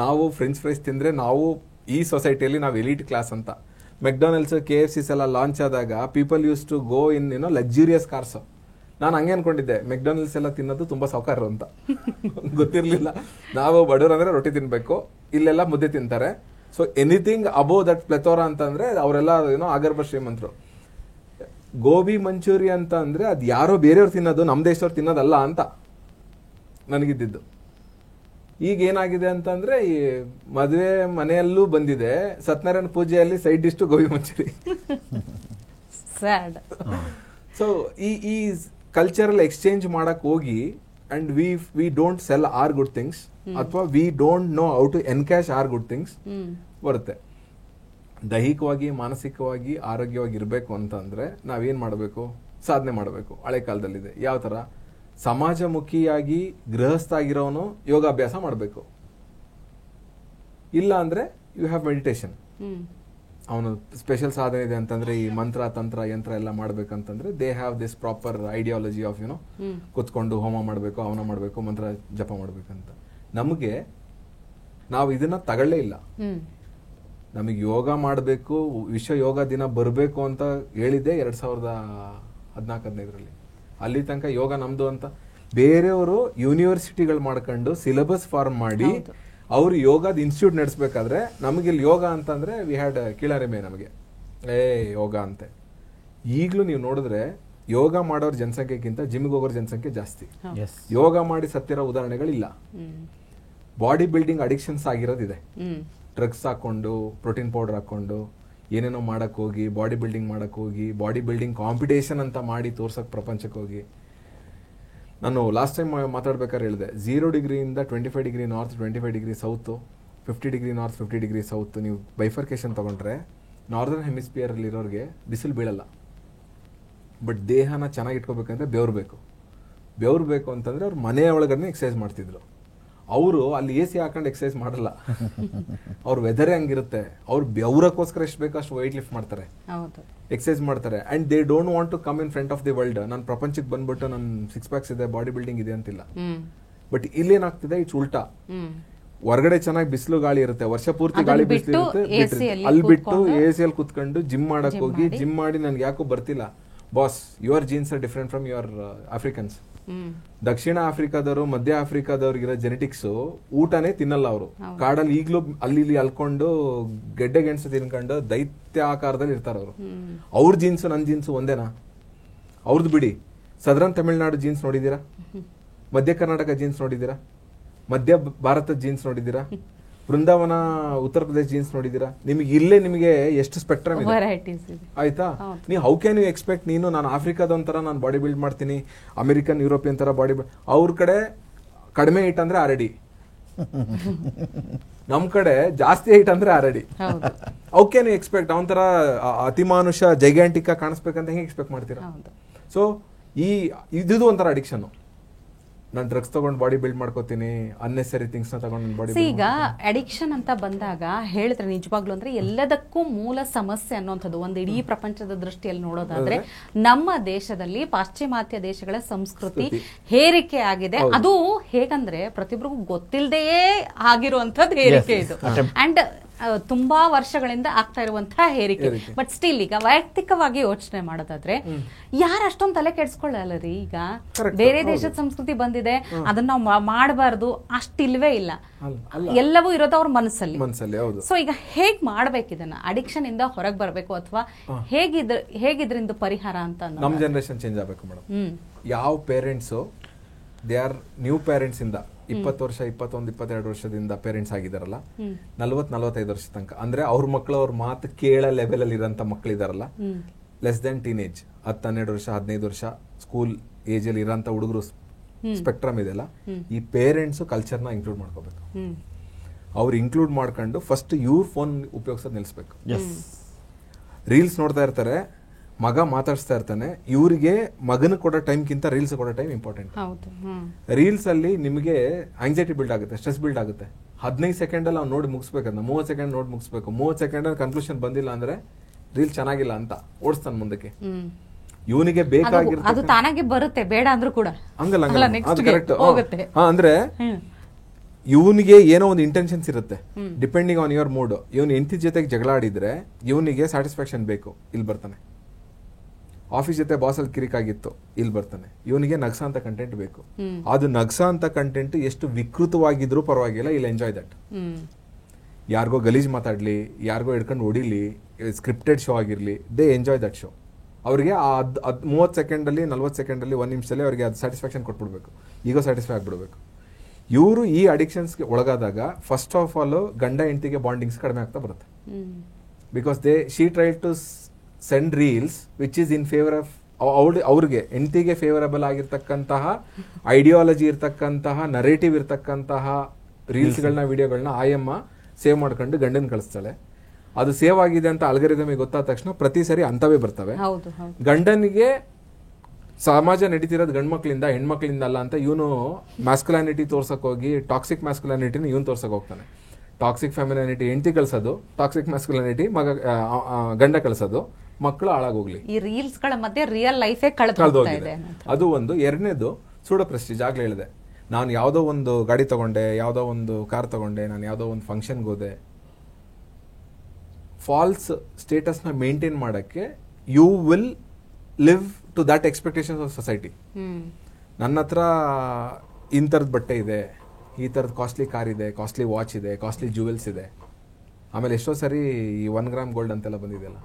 ನಾವು ಫ್ರೆಂಚ್ ಫ್ರೈಸ್ ತಿಂದ್ರೆ ನಾವು ಈ ಸೊಸೈಟಿಯಲ್ಲಿ ನಾವು ಎಲೀಟ್ ಕ್ಲಾಸ್ ಅಂತ. ಮೆಕ್ಡೊನಾಲ್ಡ್ಸ್, KFCs ಎಲ್ಲ ಲಾಂಚ್ ಆದಾಗ people use to go in luxurious cars. ನಾನು ಹಂಗೆ ಅನ್ಕೊಂಡಿದ್ದೆ ಮೆಕ್ಡೊನಾಲ್ಡ್ಸ್ ಎಲ್ಲ ತಿನ್ನೋದು ತುಂಬಾ ಸೌಕರ್ಯ ಅಂತ. ಗೊತ್ತಿರ್ಲಿಲ್ಲ. ನಾವು ಬಡವರು ಅಂದ್ರೆ ರೊಟ್ಟಿ ತಿನ್ಬೇಕು, ಇಲ್ಲೆಲ್ಲ ಮುದ್ದೆ ತಿಂತಾರೆ. So anything above that plethora ಅಂತಂದ್ರೆ ಅವರೆಲ್ಲ ಆಗರ್ಭ ಶ್ರೀಮಂತರು. ಗೋಬಿ ಮಂಚೂರಿ ಅಂತ ಅಂದ್ರೆ ಅದು ಯಾರೋ ಬೇರೆಯವ್ರು ತಿನ್ನೋದು, ನಮ್ಮ ದೇಶದವ್ರು ತಿನ್ನೋದಲ್ಲ ಅಂತ ನನಗಿದ್ದಿದ್ದು. ಈಗ ಏನಾಗಿದೆ ಅಂತಂದ್ರೆ ಈ ಮದುವೆ ಮನೆಯಲ್ಲೂ ಬಂದಿದೆ, ಸತ್ಯನಾರಾಯಣ ಪೂಜೆಯಲ್ಲಿ side dish gobi manchurian. So ಈ ಕಲ್ಚರಲ್ ಎಕ್ಸ್ಚೇಂಜ್ ಮಾಡಕ್ ಹೋಗಿ and we don't sell our good things ಅಥವಾ we don't know how to encash our good things ಬರುತ್ತೆ. ದೈಹಿಕವಾಗಿ ಮಾನಸಿಕವಾಗಿ ಆರೋಗ್ಯವಾಗಿ ಇರಬೇಕು ಅಂತಂದ್ರೆ ನಾವೇನ್ ಮಾಡಬೇಕು, ಸಾಧನೆ ಮಾಡಬೇಕು. ಹಳೆ ಕಾಲದಲ್ಲಿದೆ ಯಾವ ತರ, ಸಮಾಜಮುಖಿಯಾಗಿ ಗೃಹಸ್ಥ ಆಗಿರೋನು ಯೋಗಾಭ್ಯಾಸ ಮಾಡಬೇಕು. ಇಲ್ಲ ಅಂದ್ರೆ ಯು ಹ್ಯಾವ್ ಮೆಡಿಟೇಷನ್. ಅವನು ಸ್ಪೆಷಲ್ ಸಾಧನೆ ಇದೆ ಅಂತಂದ್ರೆ ಈ ಮಂತ್ರ ತಂತ್ರ ಯಂತ್ರ ಎಲ್ಲ ಮಾಡ್ಬೇಕಂತಂದ್ರೆ they have this proper ideology of ಕುತ್ಕೊಂಡು ಹೋಮ ಮಾಡಬೇಕು, ಅವನ ಮಾಡಬೇಕು, ಮಂತ್ರ ಜಪ ಮಾಡ್ಬೇಕಂತ. ನಮಗೆ ನಾವು ಇದನ್ನ ತಗೊಳ್ಳೇ ಇಲ್ಲ. ನಮಗೆ ಯೋಗ ಮಾಡಬೇಕು, ವಿಶ್ವ ಯೋಗ ದಿನ ಬರಬೇಕು ಅಂತ ಹೇಳಿದ್ದೆ 2014-15 ಅಲ್ಲಿ ತನಕ ಯೋಗ ನಮ್ದು ಅಂತ ಬೇರೆಯವರು ಯೂನಿವರ್ಸಿಟಿಗಳು ಮಾಡ್ಕೊಂಡು ಸಿಲೆಬಸ್ ಫಾರ್ಮ್ ಮಾಡಿ ಅವ್ರು ಯೋಗದ ಇನ್ಸ್ಟಿಟ್ಯೂಟ್ ನಡೆಸಬೇಕಾದ್ರೆ ನಮಗೆ ಇಲ್ಲಿ ಯೋಗ ಅಂತಂದ್ರೆ ವಿ ಹ್ಯಾಡ್ ಕೀಳರಿಮೆ ನಮಗೆ, ಯೋಗ ಅಂತೆ. ಈಗಲೂ ನೀವು ನೋಡಿದ್ರೆ ಯೋಗ ಮಾಡೋರ್ ಜನಸಂಖ್ಯೆಗಿಂತ ಜಿಮ್ಗೆ ಹೋಗೋರ್ ಜನಸಂಖ್ಯೆ ಜಾಸ್ತಿ. ಯೋಗ ಮಾಡಿ ಸತ್ತಿರೋ ಉದಾಹರಣೆಗಳಿಲ್ಲ. ಬಾಡಿ ಬಿಲ್ಡಿಂಗ್ ಅಡಿಕ್ಷನ್ಸ್ ಆಗಿರೋದಿದೆ. ಡ್ರಗ್ಸ್ ಹಾಕೊಂಡು, ಪ್ರೋಟೀನ್ ಪೌಡರ್ ಹಾಕೊಂಡು ಏನೇನೋ ಮಾಡಕ್ ಹೋಗಿ, ಬಾಡಿ ಬಿಲ್ಡಿಂಗ್ ಮಾಡಕ್ ಹೋಗಿ, ಬಾಡಿ ಬಿಲ್ಡಿಂಗ್ ಕಾಂಪಿಟೇಷನ್ ಅಂತ ಮಾಡಿ ತೋರ್ಸಕ್ ಪ್ರಪಂಚಕ್ಕೆ ಹೋಗಿ. ನಾನು ಲಾಸ್ಟ್ ಟೈಮ್ ಮಾತಾಡ್ಬೇಕಾದ್ರೆ ಹೇಳಿದೆ, 0 ಡಿಗ್ರಿಯಿಂದ 25 degree north, 25 degree south, 50 degree north, 50 degree south ನೀವು ಬೈಫರ್ಕೇಶನ್ ತಗೊಂಡ್ರೆ ನಾರ್ದರ್ನ್ ಹೆಮಿಸ್ಫಿಯರ್ ಅಲ್ಲಿ ಇರೋರಿಗೆ ಬಿಸಿಲು ಬೀಳಲ್ಲ. ಬಟ್ ದೇಹನ ಚೆನ್ನಾಗಿ ಇಟ್ಕೋಬೇಕಂದ್ರೆ ಬೆವ್ರು ಬೇಕು ಅಂತಂದ್ರೆ ಅವ್ರು ಮನೆಯ ಒಳಗಡೆ ಎಕ್ಸರ್ಸೈಸ್ ಮಾಡ್ತಿದ್ರು. ಅವರು ಅಲ್ಲಿ AC ಹಾಕೊಂಡು ಎಕ್ಸರ್ಸೈಸ್ ಮಾಡಲ್ಲ. ಅವ್ರ ವೆದರೇ ಹಂಗಿರುತ್ತೆ. ಅವ್ರು ಬೆವರಕ್ಕೋಸ್ಕರ ಎಷ್ಟು ಬೇಕೋ ಅಷ್ಟು ವೈಟ್ ಲಿಫ್ಟ್ ಮಾಡ್ತಾರೆ, ಎಕ್ಸರ್ಸೈಸ್ ಮಾಡ್ತಾರೆ. And they don't want to come in front of the world. ನಾನು ಪ್ರಪಂಚಕ್ಕೆ ಬಂದ್ಬಿಟ್ಟು ನನ್ನ 6 ಪ್ಯಾಕ್ಸ್ ಇದೆ, ಬಾಡಿ ಬಿಲ್ಡಿಂಗ್ ಇದೆ ಅಂತಿಲ್ಲ. ಬಟ್ ಇಲ್ಲೇನಾಗ್ತಿದೆ, ಇಟ್ಸ್ ಉಲ್ಟಾ. ಹೊರಗಡೆ ಚೆನ್ನಾಗಿ ಬಿಸಿಲು ಗಾಳಿ ಇರುತ್ತೆ, ವರ್ಷ ಪೂರ್ತಿ ಗಾಳಿ ಬಿಸಿಲು ಇರುತ್ತೆ. ಅಲ್ಲಿ ಬಿಟ್ಟು AC ಅಲ್ಲಿ ಕುತ್ಕೊಂಡು ಜಿಮ್ ಮಾಡಕ್ ಹೋಗಿ, ಜಿಮ್ ಮಾಡಿ ನನ್ಗೆ ಯಾಕೋ ಬರ್ತಿಲ್ಲ. Boss, your jeans are different from your Africans. ದಕ್ಷಿಣ ಆಫ್ರಿಕಾದವರು, ಮಧ್ಯ ಆಫ್ರಿಕಾದವ್ರಿಗಿರೋ ಜೆನೆಟಿಕ್ಸ್ ಊಟನೇ ತಿನ್ನಲ್ಲ ಅವರು. ಕಾಡಲ್ಲಿ ಈಗ್ಲೂ ಅಲ್ಲಿ ಇಲ್ಲಿ ಅಲ್ಕೊಂಡು ಗೆಡ್ಡೆ ಗೆಣಸು ತಿನ್ಕೊಂಡು ದೈತ್ಯ ಆಕಾರದಲ್ಲಿ ಇರ್ತಾರ ಅವರು. ಅವ್ರ ಜೀನ್ಸ್ ನನ್ನ ಜೀನ್ಸ್ ಒಂದೇನಾ? ಅವ್ರದ್ದು ಬಿಡಿ. ಸದರನ್ ತಮಿಳ್ನಾಡು ಜೀನ್ಸ್ ನೋಡಿದೀರಾ? ಮಧ್ಯ ಕರ್ನಾಟಕ ಜೀನ್ಸ್ ನೋಡಿದೀರಾ? ಮಧ್ಯ ಭಾರತದ ಜೀನ್ಸ್ ನೋಡಿದ್ದೀರಾ? ಬೃಂದಾವನ ಉತ್ತರ ಪ್ರದೇಶ ಜೀನ್ಸ್ ನೋಡಿದ್ದೀರಾ? ನಿಮಗೆ ಇಲ್ಲೇ ನಿಮಗೆ ಎಷ್ಟು ಸ್ಪೆಕ್ಟ್ರಮ್ ಇದೆ ಆಯ್ತಾ? ನೀವು ಹೌ ಕ್ಯಾನ್ ಯು ಎಕ್ಸ್ಪೆಕ್ಟ್ ನೀನು ನಾನು ಆಫ್ರಿಕಾದ ಒಂಥರ ನಾನು ಬಾಡಿ ಬಿಲ್ಡ್ ಮಾಡ್ತೀನಿ, ಅಮೆರಿಕನ್ ಯುರೋಪಿಯನ್ ತರ ಬಾಡಿ ಬಿಲ್ಡ್, ಅವ್ರ ಕಡೆ ಕಡಿಮೆ ಹೈಟ್ ಅಂದ್ರೆ ಆರಡಿ, ನಮ್ ಕಡೆ ಜಾಸ್ತಿ ಹೈಟ್ ಅಂದ್ರೆ ಆರಡಿ. ಹೌ ಕ್ಯಾನ್ ಯು ಎಕ್ಸ್ಪೆಕ್ಟ್ ಅವನ ಅತಿಮಾನುಷ ಜೈಗ್ಯಾಂಟಿಕ್ ಕಾಣಿಸ್ಬೇಕಂತ ಹೆಂಗೆ ಎಕ್ಸ್ಪೆಕ್ಟ್ ಮಾಡ್ತೀರಾ? ಸೊ ಇದು ಒಂಥರ ಅಡಿಕ್ಷನ್. ನಾನು ಡ್ರಗ್ಸ್ ತಗೊಂಡು ಬಾಡಿ ಬಿಲ್ಡ್ ಮಾಡ್ಕೋತೀನಿ, ಅನ್ನೆಸರಿ ಥಿಂಗ್ಸ್ ನ ತಗೊಂಡು ಬಾಡಿ. ಈಗ ಅಡಿಕ್ಷನ್ ಅಂತ ಬಂದಾಗ ಹೇಳಿದ್ರೆ ನಿಜವಾಗ್ಲೂ ಅಂದ್ರೆ ಎಲ್ಲದಕ್ಕೂ ಮೂಲ ಸಮಸ್ಯೆ ಅನ್ನೋಂಥದ್ದು ಒಂದು ಇಡೀ ಪ್ರಪಂಚದ ದೃಷ್ಟಿಯಲ್ಲಿ ನೋಡೋದಾದ್ರೆ ನಮ್ಮ ದೇಶದಲ್ಲಿ ಪಾಶ್ಚಿಮಾತ್ಯ ದೇಶಗಳ ಸಂಸ್ಕೃತಿ ಹೇರಿಕೆ ಆಗಿದೆ. ಅದು ಹೇಗಂದ್ರೆ ಪ್ರತಿಯೊಬ್ಬರಿಗೂ ಗೊತ್ತಿಲ್ಲದೆಯೇ ಆಗಿರುವಂತದ್ದು ಹೇರಿಕೆ ಇದು. ಅಂಡ್ ತುಂಬಾ ವರ್ಷಗಳಿಂದ ಆಗ್ತಾ ಇರುವಂತಹ ಹೇರಿಕೆ. ಬಟ್ ಸ್ಟಿಲ್ ಈಗ ವೈಯಕ್ತಿಕವಾಗಿ ಯೋಚನೆ ಮಾಡೋದಾದ್ರೆ ಯಾರು ಅಷ್ಟೊಂದು ತಲೆ ಕೆಡ್ಸ್ಕೊಳ್ಳಲ್ಲ ರೀ. ಈಗ ಬೇರೆ ದೇಶದ ಸಂಸ್ಕೃತಿ ಬಂದಿದೆ, ಅದನ್ನ ನಾವು ಮಾಡಬಾರ್ದು ಅಷ್ಟಿಲ್ವೇ ಇಲ್ಲ, ಎಲ್ಲವೂ ಇರೋದು ಅವ್ರ ಮನಸ್ಸಲ್ಲಿ. ಸೊ ಈಗ ಹೇಗ್ ಮಾಡ್ಬೇಕು ಇದನ್ನ, ಅಡಿಕ್ಷನ್ ಇಂದ ಹೊರಗೆ ಬರ್ಬೇಕು ಅಥವಾ ಹೇಗಿದ್ರಿಂದ ಪರಿಹಾರ ಅಂತ? ನಮ್ ಜನರೇಷನ್ ಚೇಂಜ್ ಆಗ್ಬೇಕು ಮೇಡಮ್. ಯಾವ parents they are new parents ಇಂದ 20 ವರ್ಷ 21 22 ವರ್ಷದಿಂದ ಪೇರೆಂಟ್ಸ್ ಆಗಿದಾರಲ್ಲ, 40-45 ವರ್ಷ ತನಕ ಅಂದ್ರೆ ಅವ್ರ ಮಕ್ಕಳು ಅವ್ರ ಮಾತು ಕೇಳ ಲೆವೆಲ್ ಅಲ್ಲಿ ಇರೋಂತ ಮಕ್ಳು ಇದಾರಲ್ಲ, ಲೆಸ್ ದೆನ್ ಟೀನೇಜ್ 10-12 ವರ್ಷ 15 ವರ್ಷ ಸ್ಕೂಲ್ ಏಜ್ ಅಲ್ಲಿ ಇರೋಂತ ಹುಡುಗರು ಸ್ಪೆಕ್ಟ್ರಮ್ ಇದೆಲ್ಲ, ಈ ಪೇರೆಂಟ್ಸ್ ಕಲ್ಚರ್ನ ಇನ್ಕ್ಲೂಡ್ ಮಾಡ್ಕೋಬೇಕು. ಅವ್ರು ಇನ್ಕ್ಲೂಡ್ ಮಾಡ್ಕೊಂಡು ಫಸ್ಟ್ ಇವ್ರ ಫೋನ್ ಉಪಯೋಗಿಸೋದು ನಿಲ್ಸ್ಬೇಕು. ರೀಲ್ಸ್ ನೋಡ್ತಾ ಇರ್ತಾರೆ, ಮಗ ಮಾತಾಡ್ಸ್ತಾ ಇರ್ತಾನೆ, ಇವರಿಗೆ ಮಗನ ಕೊಡೋ ಟೈಮ್ಗಿಂತ ರೀಲ್ಸ್ ಕೊಡೋ ಟೈಮ್ ಇಂಪಾರ್ಟೆಂಟ್. ರೀಲ್ಸ್ ಅಲ್ಲಿ ನಿಮಗೆ ಆಂಗ್ಸೈಟಿ ಬಿಲ್ಡ್ ಆಗುತ್ತೆ, ಸ್ಟ್ರೆಸ್ ಬಿಲ್ಡ್ ಆಗುತ್ತೆ. 15 ಸೆಕೆಂಡ್ ಅಲ್ಲಿ ಅವ್ನು ನೋಡಿ ಮುಗಿಸ್ಬೇಕಂತ 30 ಸೆಕೆಂಡ್ ನೋಡಿ ಮುಗಿಸ್ಬೇಕು. 30 ಸೆಕೆಂಡ್ ಅಲ್ಲಿ ಕನ್ಕ್ಲೂಷನ್ ಬಂದಿಲ್ಲ ಅಂದ್ರೆ ರೀಲ್ ಚೆನ್ನಾಗಿಲ್ಲ ಅಂತ ಓಡಿಸ್ತಾನೆ ಮುಂದಕ್ಕೆ. ಇವನಿಗೆ ಬೇಕಾಗಿರುತ್ತೆ, ಅದು ತಾನಾಗೆ ಬರುತ್ತೆ, ಬೇಡ ಅಂದ್ರೂ ಕೂಡ ಹಂಗಲ್ಲ, ಅದು ಕರೆಕ್ಟ್. ಅಂದ್ರೆ ಇವನಿಗೆ ಏನೋ ಒಂದು ಇಂಟೆನ್ಷನ್ಸ್ ಇರುತ್ತೆ, ಡಿಪೆಂಡಿಂಗ್ ಆನ್ ಯುವರ್ ಮೂಡ್. ಇವನ್ ಹೆಂಡತಿ ಜೊತೆಗೆ ಜಗಳ ಆಡಿದ್ರೆ ಇವನಿಗೆ ಸ್ಯಾಟಿಸ್ಫ್ಯಾಕ್ಷನ್ ಬೇಕು, ಇಲ್ಲಿ ಬರ್ತಾನೆ. ಆಫೀಸ್ ಜೊತೆ ಬಾಸ್ ಅಲ್ಲಿ ಕಿರಿಕಾಗಿತ್ತು, ಇಲ್ಲಿ ಬರ್ತಾನೆ. ಇವನಿಗೆ ನಗ್ಸ ಅಂತ ಕಂಟೆಂಟ್ ಬೇಕು. ಅದು ನಗ್ಸ ಅಂತ ಕಂಟೆಂಟ್ ಎಷ್ಟು ವಿಕೃತವಾಗಿದ್ರು ಪರವಾಗಿಲ್ಲ, ಇಲ್ಲಿ ಎಂಜಾಯ್ ದಟ್. ಯಾರಿಗೋ ಗಲೀಜ್ ಮಾತಾಡ್ಲಿ, ಯಾರಿಗೋ ಹಿಡ್ಕೊಂಡು ಹೊಡಿಲಿ, ಸ್ಕ್ರಿಪ್ಟೆಡ್ ಶೋ ಆಗಿರ್ಲಿ, ದೇ ಎಂಜಾಯ್ ದಟ್ ಶೋ. ಅವ್ರಿಗೆ 30 ಸೆಕೆಂಡ್ ಅಲ್ಲಿ 40 ಸೆಕೆಂಡ್ ಅಲ್ಲಿ 1 ನಿಮಿಷದಲ್ಲಿ ಅವ್ರಿಗೆ ಅದು ಸ್ಯಾಟಿಸ್ಫ್ಯಾಕ್ಷನ್ ಕೊಟ್ಬಿಡ್ಬೇಕು, ಈಗೋ ಸ್ಯಾಟಿಸ್ಫೈ ಆಗ್ಬಿಡ್ಬೇಕು. ಇವರು ಈ ಅಡಿಕ್ಷನ್ಸ್ಗೆ ಒಳಗಾದಾಗ ಫಸ್ಟ್ ಆಫ್ ಆಲ್ ಗಂಡ ಹೆಂಡತಿಗೆ ಬಾಂಡಿಂಗ್ಸ್ ಕಡಿಮೆ ಆಗ್ತಾ ಬರುತ್ತೆ. Because she try to send reels which is in favour of ಅವ್ರಿಗೆ ಹೆಂಡತಿಗೆ ಫೇವರಬಲ್ ಆಗಿರ್ತಕ್ಕಂತಹ ಐಡಿಯಾಲಜಿ ಇರ್ತಕ್ಕಂತಹ ನರೇಟಿವ್ ಇರ್ತಕ್ಕಂತಹ ರೀಲ್ಸ್ಗಳನ್ನ ವಿಡಿಯೋಗಳನ್ನ ಆಯಮ್ಮ ಸೇವ್ ಮಾಡ್ಕೊಂಡು ಗಂಡನ್ ಕಳಿಸ್ತಾಳೆ. ಅದು ಸೇವ್ ಆಗಿದೆ ಅಂತ ಅಲ್ಗರಿದಮ್ ಗೊತ್ತಾದ ತಕ್ಷಣ ಪ್ರತಿ ಸರಿ ಅಂತವೇ ಬರ್ತವೆ. ಗಂಡನಿಗೆ ಸಮಾಜ ನಡೀತಿರೋದು ಗಂಡ್ ಮಕ್ಳಿಂದ ಹೆಣ್ಮಕ್ಳಿಂದ ಅಲ್ಲ ಅಂತ ಇವನು ಮ್ಯಾಸ್ಕುಲಾನಿಟಿ ತೋರ್ಸಕ್ ಹೋಗಿ ಟಾಕ್ಸಿಕ್ ಮ್ಯಾಸ್ಕುಲಾನಿಟಿನ ಇವನು ತೋರ್ಸಕ್ ಹೋಗ್ತಾನೆ. ಟಾಕ್ಸಿಕ್ ಫ್ಯಾಮಿಲಿನಿಟಿ ಹೆಂಡತಿ ಕಳ್ಸೋದು, ಟಾಕ್ಸಿಕ್ ಮ್ಯಾಸ್ಕುಲಾನಿಟಿ ಗಂಡ ಕಳ್ಸೋದು, ಮಕ್ಕಳು ಹಾಳಾಗೋಗ್ಲಿ. ಈ ರೀಲ್ಸ್ ಗಳ ಮಧ್ಯೆ ರಿಯಲ್ ಲೈಫೇ ಕಳೆದೋಗಿದೆ. ಅದು ಒಂದು. ಎರಡನೇದು ಸೂಡೋ ಪ್ರೆಸ್ಟೀಜ್. ಆಗ್ಲೇ ಹೇಳಿದೆ, ನಾನು ಯಾವುದೋ ಒಂದು ಗಾಡಿ ತಗೊಂಡೆ, ಯಾವುದೋ ಒಂದು ಕಾರ್ ತಗೊಂಡೆ, ನಾನು ಯಾವುದೋ ಒಂದು ಫಂಕ್ಷನ್ಗೆ ಹೋದೆ, ಫಾಲ್ಸ್ ಸ್ಟೇಟಸ್ನ ಮೇಂಟೈನ್ ಮಾಡೋಕ್ಕೆ you will live to that expectations of society. ನನ್ನ ಹತ್ರ ಇಂಥರದ್ದು ಬಟ್ಟೆ ಇದೆ, ಈ ಥರದ್ದು ಕಾಸ್ಟ್ಲಿ ಕಾರ್ ಇದೆ, ಕಾಸ್ಟ್ಲಿ ವಾಚ್ ಇದೆ, ಕಾಸ್ಟ್ಲಿ ಜ್ಯುವೆಲ್ಸ್ ಇದೆ. ಆಮೇಲೆ ಎಷ್ಟೋ ಸರಿ ಈ 1 ಗ್ರಾಮ್ ಗೋಲ್ಡ್ ಅಂತೆಲ್ಲ ಬಂದಿದೆಯಲ್ಲ,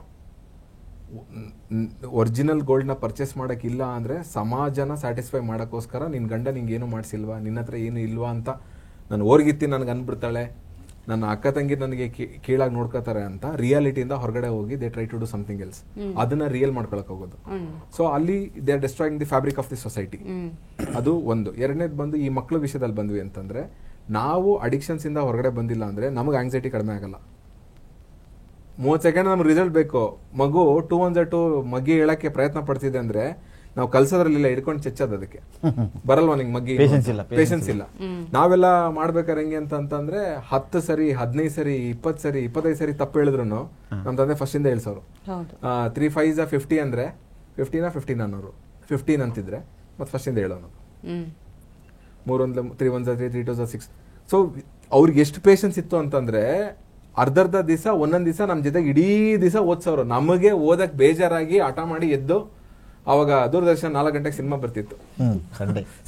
ಒರಿಜಿನಲ್ ಗೋಲ್ಡ್ನ ಪರ್ಚೇಸ್ ಮಾಡೋಕ್ಕಿಲ್ಲ ಅಂದರೆ ಸಮಾಜನ ಸ್ಯಾಟಿಸ್ಫೈ ಮಾಡೋಕ್ಕೋಸ್ಕರ ನಿನ್ನ ಗಂಡ ನಿಂಗೆ ಏನು ಮಾಡಿಸಿಲ್ವಾ, ನಿನ್ನ ಹತ್ರ ಏನು ಇಲ್ವಾ ಅಂತ ನಾನು ಓರ್ಗಿತ್ತಿ ನನಗೆ ಅಂದ್ಬಿಡ್ತಾಳೆ, ನನ್ನ ಅಕ್ಕ ತಂಗಿ ನನಗೆ ಕೀಳಾಗಿ ನೋಡ್ಕೋತಾರೆ ಅಂತ ರಿಯಾಲಿಟಿಯಿಂದ ಹೊರಗಡೆ ಹೋಗಿ they try to do something else. ಅದನ್ನ ರಿಯಲ್ ಮಾಡ್ಕೊಳಕ್ ಹೋಗೋದು. ಸೊ ಅಲ್ಲಿ they are destroying the fabric of the society. ಅದು ಒಂದು. ಎರಡನೇದು ಬಂದು ಈ ಮಕ್ಕಳ ವಿಷಯದಲ್ಲಿ ಬಂದ್ವಿ ಅಂತಂದ್ರೆ, ನಾವು ಅಡಿಕ್ಷನ್ಸ್ ಇಂದ ಹೊರಗಡೆ ಬಂದಿಲ್ಲ ಅಂದ್ರೆ ನಮಗೆ ಆಂಗ್ಸೈಟಿ ಕಡಿಮೆ ಆಗಲ್ಲ. 30 ಸೆಕೆಂಡ್ ನಮ್ಗೆ ರಿಸಲ್ಟ್ ಬೇಕು. ಮಗು 2 1 2 ಮಗ್ಗಿ ಹೇಳಕ್ಕೆ ಪ್ರಯತ್ನ ಪಡ್ತಿದೆ ಅಂದ್ರೆ ನಾವು ಕಲ್ಸೋದ್ರಲ್ಲಿಲ್ಲ, ಹಿಡ್ಕೊಂಡು ಚೆಚ್ಚೋದು. ಅದಕ್ಕೆ ಬರಲ್ವಾ ನಿಂಗೆ ಮಗ್ಗಿ? ಪೇಷನ್ಸ್ ಇಲ್ಲ. ನಾವೆಲ್ಲ ಮಾಡ್ಬೇಕಾರೆ ಹೆಂಗೆ ಅಂತಂದ್ರೆ 10 ಸರಿ 15 ಸರಿ 20 ಸರಿ 25 ಸರಿ ತಪ್ಪು ಹೇಳಿದ್ರು ನಮ್ ತಂದೆ ಫಸ್ಟ್ ಇಂದ ಹೇಳ್ಸೋರು. 3 5 50 ಅಂದ್ರೆ 15 15 ಅನ್ನೋರು, 15 ಅಂತಿದ್ರೆ ಮತ್ತೆ ಫಸ್ಟ್ ಇಂದ ಹೇಳೋನು. 3 1 3 1 3 3 2 6. ಸೊ ಅವ್ರಿಗೆ ಎಷ್ಟು ಪೇಷನ್ಸ್ ಇತ್ತು ಅಂತಂದ್ರೆ ಅರ್ಧ ದಿವಸ ಒಂದೊಂದ್ ದಿವಸ ನಮ್ ಜೊತೆಗೆ ಇಡೀ ದಿವಸ ಓದ್ಸೋರು. ನಮಗೆ ಓದಕ್ ಬೇಜಾರಾಗಿ ಹಠ ಮಾಡಿ ಎದ್ದು, ಅವಾಗ ದೂರದರ್ಶನ 4 ಗಂಟೆಗೆ ಸಿನಿಮಾ ಬರ್ತಿತ್ತು.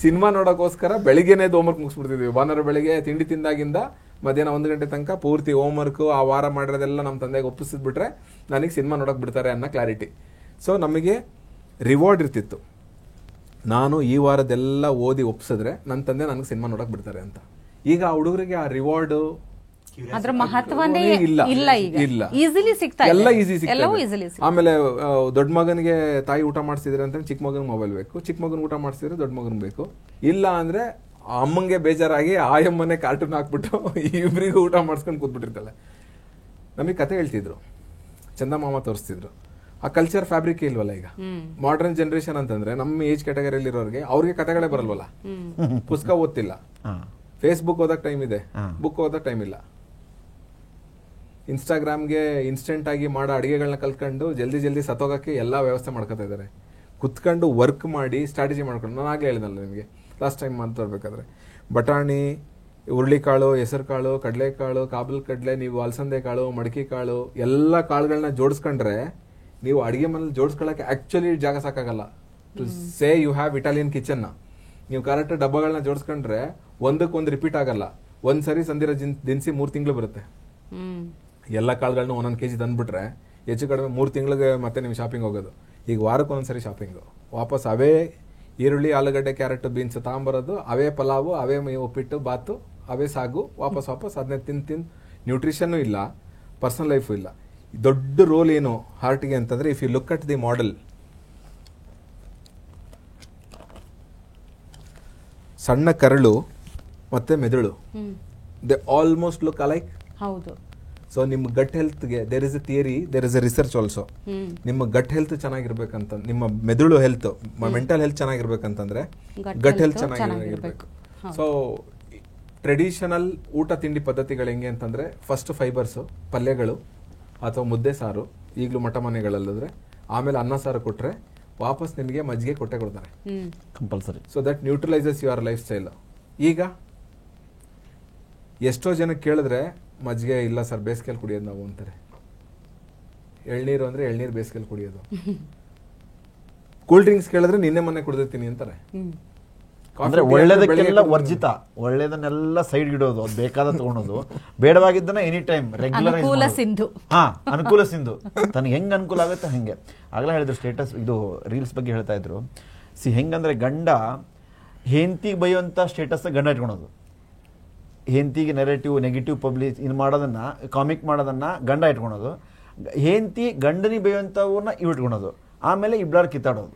ಸಿನಿಮಾ ನೋಡೋಕೋಸ್ಕರ ಬೆಳಿಗ್ಗೆನೇ ಹೋಮ್ವರ್ಕ್ ಮುಗಿಸ್ಬಿಡ್ತಿದ್ವಿ. ಭಾನುವಾರ ಬೆಳಿಗ್ಗೆ ತಿಂಡಿ ತಿಂದಾಗಿಂದ ಮಧ್ಯಾಹ್ನ 1 ಗಂಟೆ ತನಕ ಪೂರ್ತಿ ಹೋಮ್ವರ್ಕ್ ಆ ವಾರ ಮಾಡಿರೋದೆಲ್ಲ ನಮ್ಮ ತಂದೆಗೆ ಒಪ್ಪಿಸಿದ್ಬಿಟ್ರೆ ನನಗೆ ಸಿನಿಮಾ ನೋಡಕ್ ಬಿಡ್ತಾರೆ ಅನ್ನೋ ಕ್ಲಾರಿಟಿ. ಸೊ ನಮಗೆ ರಿವಾರ್ಡ್ ಇರ್ತಿತ್ತು. ನಾನು ಈ ವಾರದೆಲ್ಲ ಓದಿ ಒಪ್ಸಿದ್ರೆ ನನ್ನ ತಂದೆ ನನಗೆ ಸಿನಿಮಾ ನೋಡಕ್ ಬಿಡ್ತಾರೆ ಅಂತ. ಈಗ ಆ ಹುಡುಗರಿಗೆ ಆ ರಿವಾರ್ಡ್ ಅದ್ರ ಮಹತ್ವನೇ ಇಲ್ಲ ಇಲ್ಲ ಈಸಿಲಿ ಸಿಗ್ತಾ ಎಲ್ಲ ಈಸಿ ಎಲ್ಲವೂ ಸಿಗ್ತದೆ. ಈಸಿಲಿ ಆಮೇಲೆ ದೊಡ್ಡ ಮಗನಿಗೆ ತಾಯಿ ಊಟ ಮಾಡಿಸಿದ್ರೆ ಅಂತ ಚಿಕ್ಕ ಮಗನಿಗೆ ಮೊಬೈಲ್ ಬೇಕು, ಚಿಕ್ಕ ಮಗನ್ ಊಟ ಮಾಡಿಸಿದ್ರೆ ದೊಡ್ಡ ಮಗನ್ ಬೇಕು. ಇಲ್ಲ ಅಂದ್ರೆ ಅಮ್ಮಂಗೆ ಬೇಜಾರಾಗಿ ಆಯಮ್ಮನೆ ಕಾರ್ಟೂನ್ ಹಾಕ್ಬಿಟ್ಟು ಇಬ್ರಿಗೂ ಊಟ ಮಾಡಿಸ್ಕೊಂಡು ಕೂತ್ಬಿಟ್ಟಿರ್ತಾಳೆ. ನಮಗೆ ಕತೆ ಹೇಳ್ತಿದ್ರು, ಚಂದಮಾಮ ತೋರಿಸ್ತಿದ್ರು. ಆ ಕಲ್ಚರ್ ಫ್ಯಾಬ್ರಿಕ್ ಇಲ್ವಲ್ಲ ಈಗ. ಮಾಡರ್ನ್ ಜನರೇಷನ್ ಅಂತಂದ್ರೆ ನಮ್ಮ ಏಜ್ ಕ್ಯಾಟಗರಿಯಲ್ಲಿ ಇರೋರಿಗೆ ಅವ್ರಿಗೆ ಕತೆಗಳೇ ಬರಲ್ವಲ್ಲ, ಪುಸ್ತಕ ಓದ್ತಿಲ್ಲ, ಫೇಸ್ಬುಕ್ ಓದಕ್ ಟೈಮ್ ಇದೆ, ಬುಕ್ ಓದಕ್ ಟೈಮ್ ಇಲ್ಲ. ಇನ್ಸ್ಟಾಗ್ರಾಮ್ಗೆ ಇನ್ಸ್ಟೆಂಟ್ ಆಗಿ ಮಾಡೋ ಅಡಿಗೆಗಳನ್ನ ಕಲ್ತ್ಕೊಂಡು ಜಲ್ದಿ ಸತ್ತೋಗಕ್ಕೆ ಎಲ್ಲಾ ವ್ಯವಸ್ಥೆ ಮಾಡ್ಕೊತಾ ಇದ್ದಾರೆ. ಕುತ್ಕೊಂಡು ವರ್ಕ್ ಮಾಡಿ ಸ್ಟ್ರಾಟಜಿ ಮಾಡ್ಕೊಂಡು, ನಾನು ಆಗ್ಲೇ ಹೇಳಿದ್ನಲ್ಲ ನಿಮಗೆ ಲಾಸ್ಟ್ ಟೈಮ್ ಮಾತಾಡ್ಬೇಕಾದ್ರೆ, ಬಟಾಣಿ, ಹುರುಳಿಕಾಳು, ಹೆಸರು ಕಾಳು, ಕಡಲೆಕಾಳು, ಕಾಬಲ್ ಕಡಲೆ, ನೀವು ಅಲಸಂದೆ ಕಾಳು, ಮಡಕಿ ಕಾಳು ಎಲ್ಲ ಕಾಳುಗಳನ್ನ ಜೋಡಿಸ್ಕೊಂಡ್ರೆ ನೀವು ಅಡಿಗೆ ಮನೇಲಿ ಜೋಡಿಸ್ಕೊಳ್ಳಕ್ಕೆ ಆಕ್ಚುಲಿ ಜಾಗ ಸಾಕಾಗಲ್ಲ. To say you have Italian kitchen. ನೀವು ಕರೆಕ್ಟ್ ಡಬ್ಬಗಳನ್ನ ಜೋಡಿಸ್ಕೊಂಡ್ರೆ ಒಂದಕ್ಕೊಂದು ರಿಪೀಟ್ ಆಗಲ್ಲ. ಒಂದ್ಸರಿ ಸಂದಿರೋ ದಿನಸಿ 3 ತಿಂಗಳು ಬರುತ್ತೆ. ಎಲ್ಲ ಕಾಳುಗಳನ್ನ 1 kg ತಂದ್ಬಿಟ್ರೆ ಹೆಚ್ಚು ಕಡಿಮೆ 3 ತಿಂಗಳಿಗೆ ಮತ್ತೆ ನೀವು ಶಾಪಿಂಗ್ ಹೋಗೋದು. ಈಗ ವಾರಕ್ಕೆ ಒಂದ್ಸರಿ ಶಾಪಿಂಗು, ವಾಪಸ್ ಅವೇ ಈರುಳ್ಳಿ, ಆಲೂಗಡ್ಡೆ, ಕ್ಯಾರೆಟ್, ಬೀನ್ಸ್ ತಗೊಂಬರೋದು, ಅವೇ ಪಲಾವು, ಅವೇ ಉಪ್ಪಿಟ್ಟು, ಬಾತು, ಅವೇ ಸಾಗು, ವಾಪಸ್ ಅದನ್ನೇ ತಿಂದು ನ್ಯೂಟ್ರಿಷನ್ನು ಇಲ್ಲ, ಪರ್ಸನಲ್ ಲೈಫು ಇಲ್ಲ. ದೊಡ್ಡ ರೋಲ್ ಏನು ಹಾರ್ಟ್ಗೆ ಅಂತಂದ್ರೆ, if you look at the model, ಸಣ್ಣ ಕರಳು ಮತ್ತೆ ಮೆದುಳು, ದೇ ಆಲ್ಮೋಸ್ಟ್ ಲುಕ್ ಅಲೈಕ್. ಹೌದು. ಸೊ ನಿಮ್ಮ ಗಟ್ ಹೆಲ್ತ್ಗೆ there is a theory, there is a research also. ನಿಮ್ಮ ಗಟ್ ಹೆಲ್ತ್ ಚೆನ್ನಾಗಿರ್ಬೇಕಂತ, ನಿಮ್ಮ ಮೆದುಳು ಹೆಲ್ತ್, ಮೆಂಟಲ್ ಹೆಲ್ತ್ ಚೆನ್ನಾಗಿರ್ಬೇಕಂತಂದ್ರೆ ಗಟ್ ಹೆಲ್ತ್ ಚೆನ್ನಾಗಿರ್ಬೇಕು. ಸೊ ಟ್ರೆಡಿಷನಲ್ ಊಟ ತಿಂಡಿ ಪದ್ಧತಿಗಳು ಹೆಂಗೆ ಅಂತಂದ್ರೆ, ಫಸ್ಟ್ ಫೈಬರ್ಸ್, ಪಲ್ಯಗಳು ಅಥವಾ ಮುದ್ದೆ ಸಾರು, ಈಗಲೂ ಮಠ ಮನೆಗಳಲ್ಲಿದ್ರೆ, ಆಮೇಲೆ ಅನ್ನ ಸಾರು ಕೊಟ್ರೆ ವಾಪಸ್ ನಿಮಗೆ ಮಜ್ಜಿಗೆ ಕೊಟ್ಟೆ ಕೊಡ್ತಾರೆ compulsory. So that neutralizes your lifestyle. ಈಗ ಎಷ್ಟೋ ಜನ ಕೇಳಿದ್ರೆ ಮಜ್ಜಿಗೆ ಇಲ್ಲ ಸರ್, ಬೇಸಿಗೆಯಲ್ಲಿ ಕುಡಿಯೋದು ನಾವು ಅಂತಾರೆ. ಎಳ್ನೀರು ಅಂದ್ರೆ ಎಳ್ನೀರು ಬೇಸಿಗೆಯಲ್ಲಿ ಕುಡಿಯೋದು. ಕೂಲ್ ಡ್ರಿಂಕ್ಸ್ ಕೇಳಿದ್ರೆ ನಿನ್ನೆ ಮೊನ್ನೆ ಕುಡಿದಿರ್ತೀನಿ ಅಂತಾರೆ. ಅಂದ್ರೆ ಒಳ್ಳೇದಕ್ಕೆಲ್ಲ ವರ್ಜಿತ, ಒಳ್ಳೇದನ್ನೆಲ್ಲ ಸೈಡ್ ಇಡೋದು, ಅದು ಬೇಕಾದ ತಗೊಳೋದು, ಬೇಡವಾಗಿದ್ದನ್ನ ಎನಿ ಟೈಮ್ ರೆಗ್ಯುಲರ್. ಅನುಕೂಲ ಸಿಂಧು ತನಗೆ ಹೆಂಗ್ ಅನುಕೂಲ ಆಗುತ್ತೆ ಹಂಗೆ. ಆಗ್ಲೇ ಹೇಳಿದ್ರು ಸ್ಟೇಟಸ್, ಇದು ರೀಲ್ಸ್ ಬಗ್ಗೆ ಹೇಳ್ತಾ ಇದ್ರು. ಹೆಂಗಂದ್ರೆ ಗಂಡ ಹೆಂಡತಿಗೆ ಬೈಯುವಂತ ಸ್ಟೇಟಸ್ ಗಂಡ ಇಟ್ಕೊಳೋದು, ಹೆಂಡತಿಗೆ ನೆಗೆಟಿವ್ ಪಬ್ಲಿಕ್ ಇದು ಮಾಡೋದನ್ನ, ಕಾಮಿಕ್ ಮಾಡೋದನ್ನ ಗಂಡ ಇಟ್ಕೊಳೋದು, ಹೆಂಡತಿ ಗಂಡನಿಗೆ ಬೈಯುವಂಥವನ್ನ ಇವು ಇಟ್ಕೊಳೋದು, ಆಮೇಲೆ ಇಬ್ಬರು ಕಿತ್ತಾಡೋದು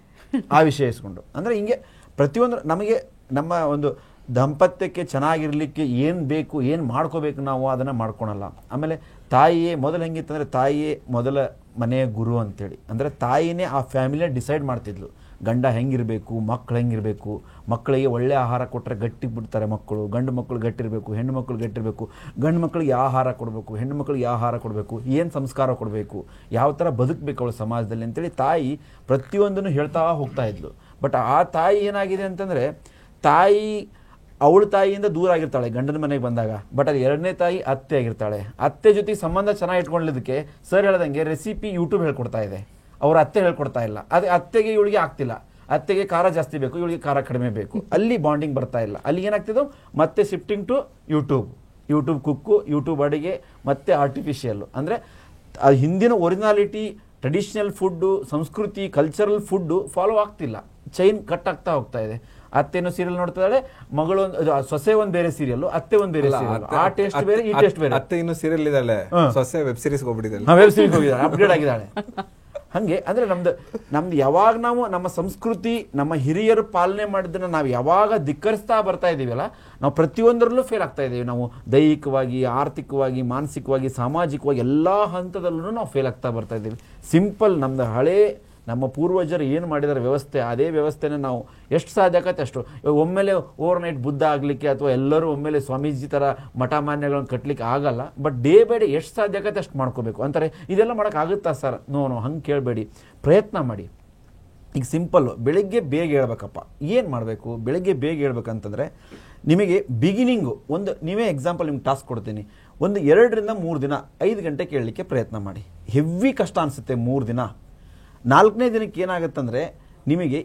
ಆ ವಿಷಯ ಇಸ್ಕೊಂಡು. ಅಂದ್ರೆ ಹಿಂಗೆ ಪ್ರತಿಯೊಂದು ನಮಗೆ ನಮ್ಮ ಒಂದು ದಾಂಪತ್ಯಕ್ಕೆ ಚೆನ್ನಾಗಿರ್ಲಿಕ್ಕೆ ಏನು ಬೇಕು, ಏನು ಮಾಡ್ಕೋಬೇಕು ನಾವು ಅದನ್ನು ಮಾಡ್ಕೊಳಲ್ಲ. ಆಮೇಲೆ ತಾಯಿಯೇ ಮೊದಲು ಹೆಂಗಿತ್ತಂದರೆ, ತಾಯಿಯೇ ಮೊದಲ ಮನೆಯ ಗುರು ಅಂತೇಳಿ. ಅಂದರೆ ತಾಯಿನೇ ಆ ಫ್ಯಾಮಿಲಿಯ ಡಿಸೈಡ್ ಮಾಡ್ತಿದ್ಲು, ಗಂಡ ಹೆಂಗಿರಬೇಕು, ಮಕ್ಕಳು ಹೆಂಗಿರಬೇಕು, ಮಕ್ಕಳಿಗೆ ಒಳ್ಳೆ ಆಹಾರ ಕೊಟ್ಟರೆ ಗಟ್ಟಿ ಬಿಡ್ತಾರೆ ಮಕ್ಕಳು, ಗಂಡು ಮಕ್ಕಳು ಗಟ್ಟಿರಬೇಕು, ಹೆಣ್ಣು ಮಕ್ಕಳು ಗಟ್ಟಿರಬೇಕು, ಗಂಡು ಮಕ್ಕಳಿಗೆ ಯಾವ ಆಹಾರ ಕೊಡಬೇಕು, ಹೆಣ್ಣು ಮಕ್ಕಳಿಗೆ ಯಾವ ಆಹಾರ ಕೊಡಬೇಕು, ಏನು ಸಂಸ್ಕಾರ ಕೊಡಬೇಕು, ಯಾವ ಥರ ಬದುಕಬೇಕು ಅವಳು ಸಮಾಜದಲ್ಲಿ ಅಂತೇಳಿ ತಾಯಿ ಪ್ರತಿಯೊಂದನ್ನು ಹೇಳ್ತಾ ಹೋಗ್ತಾ ಇದ್ಲು. ಬಟ್ ಆ ತಾಯಿ ಏನಾಗಿದೆ ಅಂತಂದರೆ, ತಾಯಿ ಅವಳ ತಾಯಿಯಿಂದ ದೂರ ಆಗಿರ್ತಾಳೆ ಗಂಡನ ಮನೆಗೆ ಬಂದಾಗ. ಬಟ್ ಅದು ಎರಡನೇ ತಾಯಿ ಅತ್ತೆ ಆಗಿರ್ತಾಳೆ. ಅತ್ತೆ ಜೊತೆ ಸಂಬಂಧ ಚೆನ್ನಾಗಿ ಇಟ್ಕೊಳ್ಳೋದಕ್ಕೆ ಸರ್ ಹೇಳ್ದಂಗೆ ರೆಸಿಪಿ ಯೂಟ್ಯೂಬ್ ಹೇಳ್ಕೊಡ್ತಾ ಇದೆ, ಅವ್ರ ಅತ್ತೆ ಹೇಳ್ಕೊಡ್ತಾ ಇಲ್ಲ. ಅದೇ ಅತ್ತೆಗೆ ಇವಳಿಗೆ ಆಗ್ತಿಲ್ಲ, ಅತ್ತೆಗೆ ಖಾರ ಜಾಸ್ತಿ ಬೇಕು, ಇವಳಿಗೆ ಖಾರ ಕಡಿಮೆ ಬೇಕು, ಅಲ್ಲಿ ಬಾಂಡಿಂಗ್ ಬರ್ತಾ ಇಲ್ಲ. ಅಲ್ಲಿ ಏನಾಗ್ತಿದ್ದು ಮತ್ತೆ shifting to YouTube cook, YouTube ಅಡಿಗೆ, ಮತ್ತೆ ಆರ್ಟಿಫಿಷಿಯಲ್. ಅಂದರೆ ಹಿಂದಿನ ಒರಿಜಿನಾಲಿಟಿ, ಟ್ರೆಡಿಷನಲ್ ಫುಡ್ಡು, ಸಂಸ್ಕೃತಿ, ಕಲ್ಚರಲ್ ಫುಡ್ಡು ಫಾಲೋ ಆಗ್ತಿಲ್ಲ, ಚೈನ್ ಕಟ್ ಆಗ್ತಾ ಹೋಗ್ತಾ ಇದೆ. ಅತ್ತೆನೂ ಸೀರಿಯಲ್ ನೋಡ್ತಿದ್ದಾಳೆ, ಮಗಳು ಸೊಸೆ ಒಂದ್ ಬೇರೆ ಸೀರಿಯಲ್, ಅತ್ತೆ ಒಂದ್ ಬೇರೆ ಸೀರಿಯಲ್, ಆ ಟೇಸ್ಟ್ ಬೇರೆ ಈ ಟೇಸ್ಟ್ ಬೇರೆ. ಅತ್ತೆ ಇನ್ನು ಸೀರಿಯಲ್ ಇದ್ದಾಳೆ, ಸೊಸೆ ವೆಬ್ ಸೀರೀಸ್ ಹೋಗ್ಬಿಟ್ಟಿದ್ದಾಳೆ, ವೆಬ್ ಸೀರೀಸ್ ಹೋಗಿದ್ದಾಳೆ, ಅಪ್ಡೇಟ್ ಆಗಿದ್ದಾಳೆ. ಹಂಗೆ ಅಂದ್ರೆ ನಮ್ದು ಯಾವಾಗ ನಾವು ನಮ್ಮ ಸಂಸ್ಕೃತಿ, ನಮ್ಮ ಹಿರಿಯರು ಪಾಲನೆ ಮಾಡಿದ್ದನ್ನ ನಾವು ಯಾವಾಗ ಧಿಕ್ಕರಿಸ್ತಾ ಬರ್ತಾ ಇದೀವಲ್ಲ, ನಾವು ಪ್ರತಿಯೊಂದರಲ್ಲೂ ಫೇಲ್ ಆಗ್ತಾ ಇದೀವಿ. ನಾವು ದೈಹಿಕವಾಗಿ, ಆರ್ಥಿಕವಾಗಿ, ಮಾನಸಿಕವಾಗಿ, ಸಾಮಾಜಿಕವಾಗಿ ಎಲ್ಲಾ ಹಂತದಲ್ಲೂ ನಾವು ಫೇಲ್ ಆಗ್ತಾ ಬರ್ತಾ ಇದ್ದೀವಿ. ಸಿಂಪಲ್ ನಮ್ದು ಹಳೇ ನಮ್ಮ ಪೂರ್ವಜರು ಏನು ಮಾಡಿದಾರೆ ವ್ಯವಸ್ಥೆ, ಅದೇ ವ್ಯವಸ್ಥೆನ ನಾವು ಎಷ್ಟು ಸಾಧ್ಯ ಆಗತ್ತೆ ಅಷ್ಟು. ಇವಾಗ ಒಮ್ಮೆಲೆ ಓವರ್ ನೈಟ್ ಬುದ್ಧ ಆಗಲಿಕ್ಕೆ ಅಥವಾ ಎಲ್ಲರೂ ಒಮ್ಮೆಲೆ ಸ್ವಾಮೀಜಿ ಥರ ಮಠ ಮಾನ್ಯಗಳನ್ನು ಕಟ್ಟಲಿಕ್ಕೆ ಆಗಲ್ಲ. ಬಟ್ ಡೇ ಬೈ ಡೇ ಎಷ್ಟು ಸಾಧ್ಯ ಆಗತ್ತೆ ಅಷ್ಟು ಮಾಡ್ಕೋಬೇಕು ಅಂತಾರೆ. ಇದೆಲ್ಲ ಮಾಡೋಕ್ಕಾಗುತ್ತಾ ಸರ್? ನೋ ಹಂಗೆ ಕೇಳಬೇಡಿ, ಪ್ರಯತ್ನ ಮಾಡಿ. ಈಗ ಸಿಂಪಲ್ಲು, ಬೆಳಗ್ಗೆ ಬೇಗ ಹೇಳ್ಬೇಕಪ್ಪ. ಏನು ಮಾಡಬೇಕು? ಬೆಳಗ್ಗೆ ಬೇಗ ಹೇಳ್ಬೇಕಂತಂದರೆ ನಿಮಗೆ ಬಿಗಿನಿಂಗು ಒಂದು, ನೀವೇ ಎಕ್ಸಾಂಪಲ್ ನಿಮ್ಗೆ ಟಾಸ್ಕ್ ಕೊಡ್ತೀನಿ. ಒಂದು 2 ರಿಂದ 3 ದಿನ 5 ಗಂಟೆ ಕೇಳಲಿಕ್ಕೆ ಪ್ರಯತ್ನ ಮಾಡಿ. ಹೆವಿ ಕಷ್ಟ ಅನಿಸುತ್ತೆ 3 ದಿನ. 4ನೇ ದಿನಕ್ಕೆ ಏನಾಗುತ್ತಂದರೆ, ನಿಮಗೆ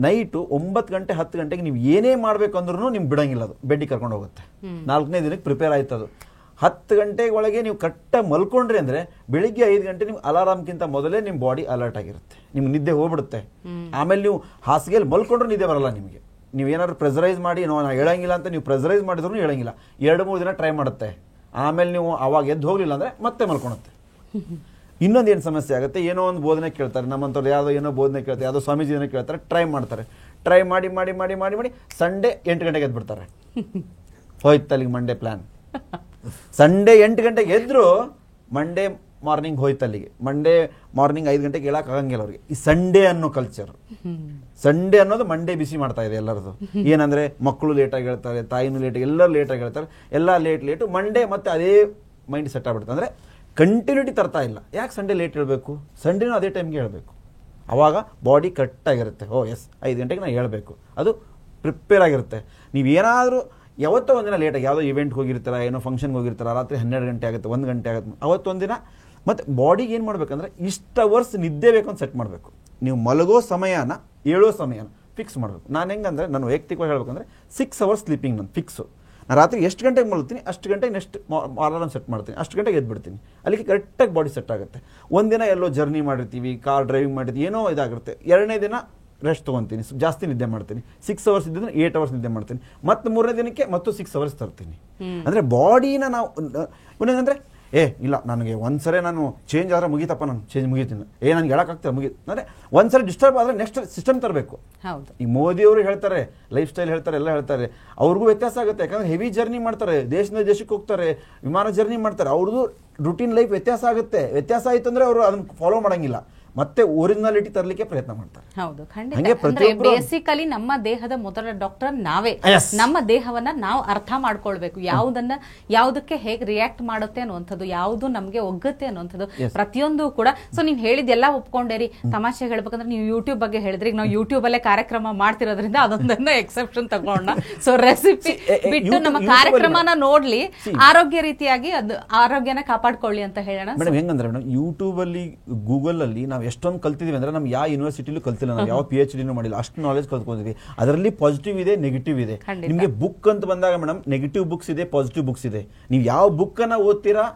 ನೈಟು 9 ಗಂಟೆ 10 ಗಂಟೆಗೆ ನೀವು ಏನೇ ಮಾಡಬೇಕು ಅಂದ್ರೂ ನಿಮ್ಗೆ ಬಿಡೋಂಗಿಲ್ಲ, ಅದು ಬೆಡ್ಡಿಗೆ ಕರ್ಕೊಂಡು ಹೋಗುತ್ತೆ. 4ನೇ ದಿನಕ್ಕೆ ಪ್ರಿಪೇರ್ ಆಯ್ತದು. 10 ಗಂಟೆ ಒಳಗೆ ನೀವು ಕರೆಕ್ಟಾಗಿ ಮಲ್ಕೊಂಡ್ರಿ ಅಂದರೆ ಬೆಳಿಗ್ಗೆ 5 ಗಂಟೆ ನಿಮ್ಮ ಅಲಾರಾಮ್ಗಿಂತ ಮೊದಲೇ ನಿಮ್ಮ ಬಾಡಿ ಅಲರ್ಟ್ ಆಗಿರುತ್ತೆ, ನಿಮ್ಗೆ ನಿದ್ದೆ ಹೋಗ್ಬಿಡುತ್ತೆ. ಆಮೇಲೆ ನೀವು ಹಾಸಿಗೆಯಲ್ಲಿ ಮಲ್ಕೊಂಡ್ರೆ ನಿದ್ದೆ ಬರಲ್ಲ ನಿಮಗೆ. ನೀವೇನಾದ್ರು ಪ್ರೆಸರೈಸ್ ಮಾಡಿ ನಾವು ಹೇಳಂಗಿಲ್ಲ ಅಂತ ನೀವು ಪ್ರೆಸರೈಸ್ ಮಾಡಿದ್ರು ಹೇಳಂಗಿಲ್ಲ. 2-3 ದಿನ ಟ್ರೈ ಮಾಡುತ್ತೆ, ಆಮೇಲೆ ನೀವು ಅವಾಗ ಎದ್ದು ಹೋಗಲಿಲ್ಲ ಅಂದರೆ ಮತ್ತೆ ಮಲ್ಕೊಳುತ್ತೆ. ಇನ್ನೊಂದು ಏನು ಸಮಸ್ಯೆ ಆಗುತ್ತೆ, ಏನೋ ಒಂದು ಬೋಧನೆ ಕೇಳ್ತಾರೆ, ನಮ್ಮಂಥವ್ರು ಯಾವುದೋ ಏನೋ ಬೋಧನೆ ಕೇಳ್ತಾರೆ, ಯಾವುದೋ ಸ್ವಾಮೀಜಿ ಏನೋ ಕೇಳ್ತಾರೆ, ಟ್ರೈ ಮಾಡ್ತಾರೆ. ಟ್ರೈ ಮಾಡಿ ಮಾಡಿ ಮಾಡಿ ಮಾಡಿ ಮಾಡಿ ಸಂಡೇ 8 ಗಂಟೆಗೆ ಎದ್ಬಿಡ್ತಾರೆ. ಹೋಯ್ತು ಅಲ್ಲಿಗೆ ಮಂಡೇ ಪ್ಲ್ಯಾನ್. ಸಂಡೇ 8 ಗಂಟೆಗೆ ಎದ್ರು ಮಂಡೇ ಮಾರ್ನಿಂಗ್ ಹೋಯ್ತು ಅಲ್ಲಿಗೆ. ಮಂಡೇ ಮಾರ್ನಿಂಗ್ 5 ಗಂಟೆಗೆ ಹೇಳಕ್ಕಾಗಂಗಿಲ್ಲ ಅವ್ರಿಗೆ. ಈ ಸಂಡೇ ಅನ್ನೋ ಕಲ್ಚರ್, ಸಂಡೇ ಅನ್ನೋದು ಮಂಡೇ ಬಿಸಿ ಮಾಡ್ತಾ ಇದೆ ಎಲ್ಲರದು. ಏನಂದ್ರೆ ಮಕ್ಕಳು ಲೇಟಾಗಿ ಹೇಳ್ತಾರೆ, ತಾಯಿನೂ ಲೇಟಾಗಿ, ಎಲ್ಲರೂ ಲೇಟಾಗಿ ಹೇಳ್ತಾರೆ, ಎಲ್ಲ ಲೇಟು. ಮಂಡೇ ಮತ್ತೆ ಅದೇ ಮೈಂಡ್ ಸೆಟ್ ಆಗ್ಬಿಡುತ್ತೆ. ಅಂದರೆ ಕಂಟಿನ್ಯೂಟಿ ತರ್ತಾ ಇಲ್ಲ. ಯಾಕೆ ಸಂಡೇ ಲೇಟ್ ಹೇಳಬೇಕು, ಸಂಡೇನೂ ಅದೇ ಟೈಮ್ಗೆ ಹೇಳಬೇಕು. ಆವಾಗ ಬಾಡಿ ಕರೆಕ್ಟಾಗಿರುತ್ತೆ. 5 ಗಂಟೆಗೆ ನಾನು ಹೇಳಬೇಕು, ಅದು ಪ್ರಿಪೇರ್ ಆಗಿರುತ್ತೆ. ನೀವೇನಾದರೂ ಯಾವತ್ತೋ ಒಂದಿನ ಲೇಟಾಗಿ ಯಾವುದೋ ಇವೆಂಟ್ಗೆ ಹೋಗಿರ್ತಾರ, ಏನೋ ಫಂಕ್ಷನ್ಗೆ ಹೋಗಿರ್ತಾರ, ರಾತ್ರಿ 12 ಗಂಟೆ ಆಗುತ್ತೆ, 1 ಗಂಟೆ ಆಗುತ್ತೆ, ಅವತ್ತೊಂದಿನ. ಮತ್ತು ಬಾಡಿಗೆ ಏನು ಮಾಡಬೇಕಂದ್ರೆ ಇಷ್ಟು ಅವರ್ಸ್ ನಿದ್ದೆ ಬೇಕು ಅಂತ ಸೆಟ್ ಮಾಡಬೇಕು. ನೀವು ಮಲಗೋ ಸಮಯನ, ಏಳೋ ಸಮಯನ ಫಿಕ್ಸ್ ಮಾಡಬೇಕು. ನಾನು ಹೆಂಗಂದರೆ ನಾನು ವೈಯಕ್ತಿಕವಾಗಿ ಹೇಳ್ಬೇಕಂದ್ರೆ 6 ಅವರ್ಸ್ ಸ್ಲೀಪಿಂಗ್ ನಾನು ಫಿಕ್ಸು. ನಾನು ರಾತ್ರಿ ಎಷ್ಟು ಗಂಟೆಗೆ ಮಲಗ್ತೀನಿ ಅಷ್ಟು ಗಂಟೆಗೆ ನೆಕ್ಸ್ಟ್ ಅಲಾರ್ಮ್ ಸೆಟ್ ಮಾಡ್ತೀನಿ, ಅಷ್ಟು ಗಂಟೆಗೆ ಎದ್ಬಿಡ್ತೀನಿ. ಅಲ್ಲಿಗೆ ಕರೆಕ್ಟಾಗಿ ಬಾಡಿ ಸೆಟ್ ಆಗುತ್ತೆ. ಒಂದಿನ ಎಲ್ಲೋ ಜರ್ನಿ ಮಾಡಿರ್ತೀವಿ, ಕಾರ್ ಡ್ರೈವಿಂಗ್ ಮಾಡಿರ್ತೀವಿ, ಏನೋ ಇದಾಗಿರುತ್ತೆ. 2ನೇ ದಿನ ರೆಸ್ಟ್ ತೊಗೊತೀನಿ, ಜಾಸ್ತಿ ನಿದ್ದೆ ಮಾಡ್ತೀನಿ. 6 ಅವರ್ಸ್ ಇದ್ದರೆ 8 ಅವರ್ಸ್ ನಿದ್ದೆ ಮಾಡ್ತೀನಿ. ಮತ್ತು 3ನೇ ದಿನಕ್ಕೆ ಮತ್ತು 6 ಅವರ್ಸ್ ತರ್ತೀನಿ. ಅಂದರೆ ಬಾಡಿನ ನಾವು ಒಂದೇನಂದರೆ ಇಲ್ಲ ನನಗೆ ಒಂದ್ಸರಿ ನಾನು ಚೇಂಜ್ ಆದರೆ ಮುಗೀತಪ್ಪ, ನಾನು ಚೇಂಜ್ ಮುಗೀತೀನಿ, ನನಗೆ ಹೇಳೋಕ್ಕಾಗ್ತದೆ ಮುಗೀತು ಅಂದರೆ ಒಂದ್ಸರಿ ಡಿಸ್ಟರ್ಬ್ ಆದರೆ ನೆಕ್ಸ್ಟ್ ಸಿಸ್ಟಮ್ ತರಬೇಕು. ಈ ಮೋದಿಯವರು ಹೇಳ್ತಾರೆ, ಲೈಫ್ ಸ್ಟೈಲ್ ಹೇಳ್ತಾರೆ, ಎಲ್ಲ ಹೇಳ್ತಾರೆ, ಅವ್ರಿಗೂ ವ್ಯತ್ಯಾಸ ಆಗುತ್ತೆ. ಯಾಕಂದರೆ ಹೆವಿ ಜರ್ನಿ ಮಾಡ್ತಾರೆ, ದೇಶದಿಂದ ದೇಶಕ್ಕೆ ಹೋಗ್ತಾರೆ, ವಿಮಾನ ಜರ್ನಿ ಮಾಡ್ತಾರೆ, ಅವ್ರದ್ದು ರುಟೀನ್ ಲೈಫ್ ವ್ಯತ್ಯಾಸ ಆಗುತ್ತೆ. ವ್ಯತ್ಯಾಸ ಆಯಿತು ಅಂದರೆ ಅವರು ಅದನ್ನು ಫಾಲೋ ಮಾಡೋಂಗಿಲ್ಲ, ಮತ್ತೆ ಒರಿಜಿನಾಲಿಟಿ ತರಲಿಕ್ಕೆ ಪ್ರಯತ್ನ ಮಾಡ್ತಾರೆ. ಹೌದು, ಖಂಡಿತ. ಬೇಸಿಕಲಿ ನಮ್ಮ ದೇಹದ ಮೊದಲ ಡಾಕ್ಟರ್ ನಾವೇ. ನಮ್ಮ ದೇಹವನ್ನ ನಾವು ಅರ್ಥ ಮಾಡ್ಕೊಳ್ಬೇಕು, ಯಾವುದಕ್ಕೆ ಹೇಗೆ ರಿಯಾಕ್ಟ್ ಮಾಡುತ್ತೆ ಅನ್ನುವಂಥದ್ದು, ಯಾವುದು ನಮ್ಗೆ ಒಗ್ಗುತ್ತೆ ಅನ್ನುವಂಥದ್ದು, ಪ್ರತಿಯೊಂದು ಕೂಡ. ಸೊ ನೀವ್ ಹೇಳಿದೆಲ್ಲ ಒಪ್ಕೊಂಡೇರಿ. ತಮಾಷೆ ಹೇಳ್ಬೇಕಂದ್ರೆ ನೀವು ಯೂಟ್ಯೂಬ್ ಬಗ್ಗೆ ಹೇಳಿದ್ರಿ, ಈಗ ನಾವು ಯೂಟ್ಯೂಬ್ ಅಲ್ಲೇ ಕಾರ್ಯಕ್ರಮ ಮಾಡ್ತಿರೋದ್ರಿಂದ ಅದೊಂದನ್ನ ಎಕ್ಸೆಪ್ಷನ್ ತಗೊಂಡ. ಸೊ ರೆಸಿಪಿ ಬಿಟ್ಟು ನಮ್ಮ ಕಾರ್ಯಕ್ರಮನ ನೋಡ್ಲಿ, ಆರೋಗ್ಯ ರೀತಿಯಾಗಿ ಅದು ಆರೋಗ್ಯನ ಕಾಪಾಡ್ಕೊಳ್ಳಿ ಅಂತ ಹೇಳೋಣ. ಮೇಡಮ್ ಹೆಂಗಂದ್ರೆ ಮೇಡಮ್ ಯೂಟ್ಯೂಬ್ ಅಲ್ಲಿ, ಗೂಗಲ್ ಅಲ್ಲಿ ನಾವು ಎಷ್ಟೊಂದು ಕಲ್ತಿದೀವಿ ಅಂದ್ರೆ ನಮ್ಗೆ ಯಾವ ಯೂನಿವರ್ಸಿಟಿಲೂ ಕಲ್ತಿಲ್ಲ, ನಾವು ಯಾವ PhD ಮಾಡಿಲ್ಲ, ಅಷ್ಟು ನಾಲೆಜ್ ಕಲ್ತ್ಕೊಂಡಿದ್ವಿ. ಅದರಲ್ಲಿ ಪಾಸಿಟಿವ್ ಇದೆ, ನೆಗೆಟಿವ್ ಇದೆ. ನಿಮಗೆ ಬುಕ್ ಅಂತ ಬಂದಾಗ ಮೇಡಮ್ ನೆಗೆಟಿವ್ ಬುಕ್ಸ್ ಇದೆ, ಪಾಸಿಟಿವ್ ಬುಕ್ಸ್ ಇದೆ. ನೀವು ಯಾವ ಬುಕ್ ಅನ್ನ ಓದ್ತೀರಾ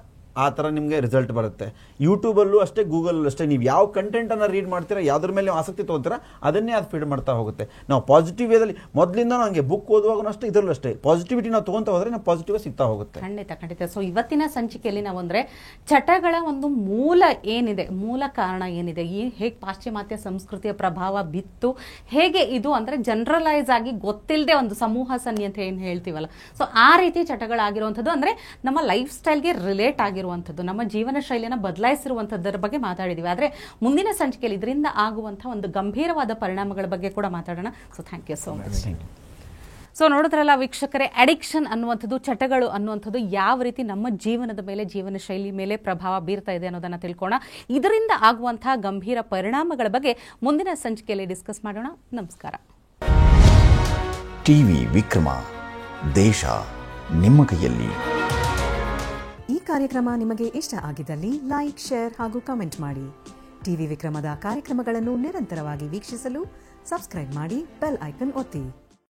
ಆ ಥರ ನಿಮಗೆ ರಿಸಲ್ಟ್ ಬರುತ್ತೆ. ಯೂಟ್ಯೂಬಲ್ಲೂ ಅಷ್ಟೇ, ಗೂಗಲಲ್ಲೂ ಅಷ್ಟೇ. ನೀವು ಯಾವ ಕಂಟೆಂಟನ್ನು ರೀಡ್ ಮಾಡ್ತೀರಾ, ಯಾವುದ್ರ ಮೇಲೆ ನೀವು ಆಸಕ್ತಿ ತೊಗೊತೀರಾ, ಅದನ್ನೇ ಅದು ಫೀಡ್ ಮಾಡ್ತಾ ಹೋಗುತ್ತೆ. ನಾವು ಪಾಸಿಟಿವ್ ವೇದಲ್ಲಿ ಮೊದಲಿಂದ ನನಗೆ ಬುಕ್ ಓದುವಾಗೂ ಅಷ್ಟೇ, ಇದರಲ್ಲೂ ಅಷ್ಟೇ ಪಾಸಿಟಿವಿಟಿ ನಾವು ತೊಗೊತಾ ಹೋದರೆ ನಾವು ಪಾಸಿಟಿವ್ ಸಿಗ್ತಾ ಹೋಗುತ್ತೆ. ಖಂಡಿತ. ಸೊ ಇವತ್ತಿನ ಸಂಚಿಕೆಯಲ್ಲಿ ನಾವು ಅಂದರೆ ಚಟಗಳ ಒಂದು ಮೂಲ ಏನಿದೆ, ಮೂಲ ಕಾರಣ ಏನಿದೆ, ಹೇಗೆ ಪಾಶ್ಚಿಮಾತ್ಯ ಸಂಸ್ಕೃತಿಯ ಪ್ರಭಾವ ಬಿತ್ತು, ಹೇಗೆ ಇದು ಅಂದರೆ ಜನರಲೈಸ್ ಆಗಿ ಗೊತ್ತಿಲ್ಲದೆ ಒಂದು ಸಮೂಹ ಸನ್ನಿ ಅಂತ ಏನು ಹೇಳ್ತೀವಲ್ಲ, ಸೊ ಆ ರೀತಿ ಚಟಗಳಾಗಿರುವಂಥದ್ದು ಅಂದರೆ ನಮ್ಮ ಲೈಫ್ ಸ್ಟೈಲ್ಗೆ ರಿಲೇಟ್ ಆಗಿರುವಂಥದ್ದು, ನಮ್ಮ ಜೀವನ ಶೈಲಿಯನ್ನು ಬದಲಾಯಿಸಿರುವಂಥದ್ದರ ಬಗ್ಗೆ ಮಾತಾಡಿದ್ದೀವಿ. ಆದರೆ ಮುಂದಿನ ಸಂಚಿಕೆಯಲ್ಲಿ ಇದರಿಂದ ಆಗುವಂತಹ ಒಂದು ಗಂಭೀರವಾದ ಪರಿಣಾಮಗಳ ಬಗ್ಗೆ ಕೂಡ ಮಾತಾಡೋಣ. So thank you so much. So ನೋಡಿದ್ರಲ್ಲ ವೀಕ್ಷಕರೇ, ಅಡಿಕ್ಷನ್ ಅನ್ನುವಂಥದ್ದು, ಚಟಗಳು ಅನ್ನುವಂಥದ್ದು ಯಾವ ರೀತಿ ನಮ್ಮ ಜೀವನದ ಮೇಲೆ, ಜೀವನ ಶೈಲಿ ಮೇಲೆ ಪ್ರಭಾವ ಬೀರ್ತಾ ಇದೆ ಅನ್ನೋದನ್ನು ತಿಳ್ಕೋಣ. ಇದರಿಂದ ಆಗುವಂತಹ ಗಂಭೀರ ಪರಿಣಾಮಗಳ ಬಗ್ಗೆ ಮುಂದಿನ ಸಂಚಿಕೆಯಲ್ಲಿ ಡಿಸ್ಕಸ್ ಮಾಡೋಣ. ನಮಸ್ಕಾರ. ಟಿವಿ ವಿಕ್ರಮ, ದೇಶ ನಿಮ್ಮ ಕೈಯಲ್ಲಿ. ಈ ಕಾರ್ಯಕ್ರಮ ನಿಮಗೆ ಇಷ್ಟ ಆಗಿದ್ದಲ್ಲಿ ಲೈಕ್, ಶೇರ್ ಹಾಗೂ ಕಮೆಂಟ್ ಮಾಡಿ. ಟಿವಿ ವಿಕ್ರಮದ ಕಾರ್ಯಕ್ರಮಗಳನ್ನು ನಿರಂತರವಾಗಿ ವೀಕ್ಷಿಸಲು ಸಬ್ಸ್ಕ್ರೈಬ್ ಮಾಡಿ, ಬೆಲ್ ಐಕನ್ ಒತ್ತಿ.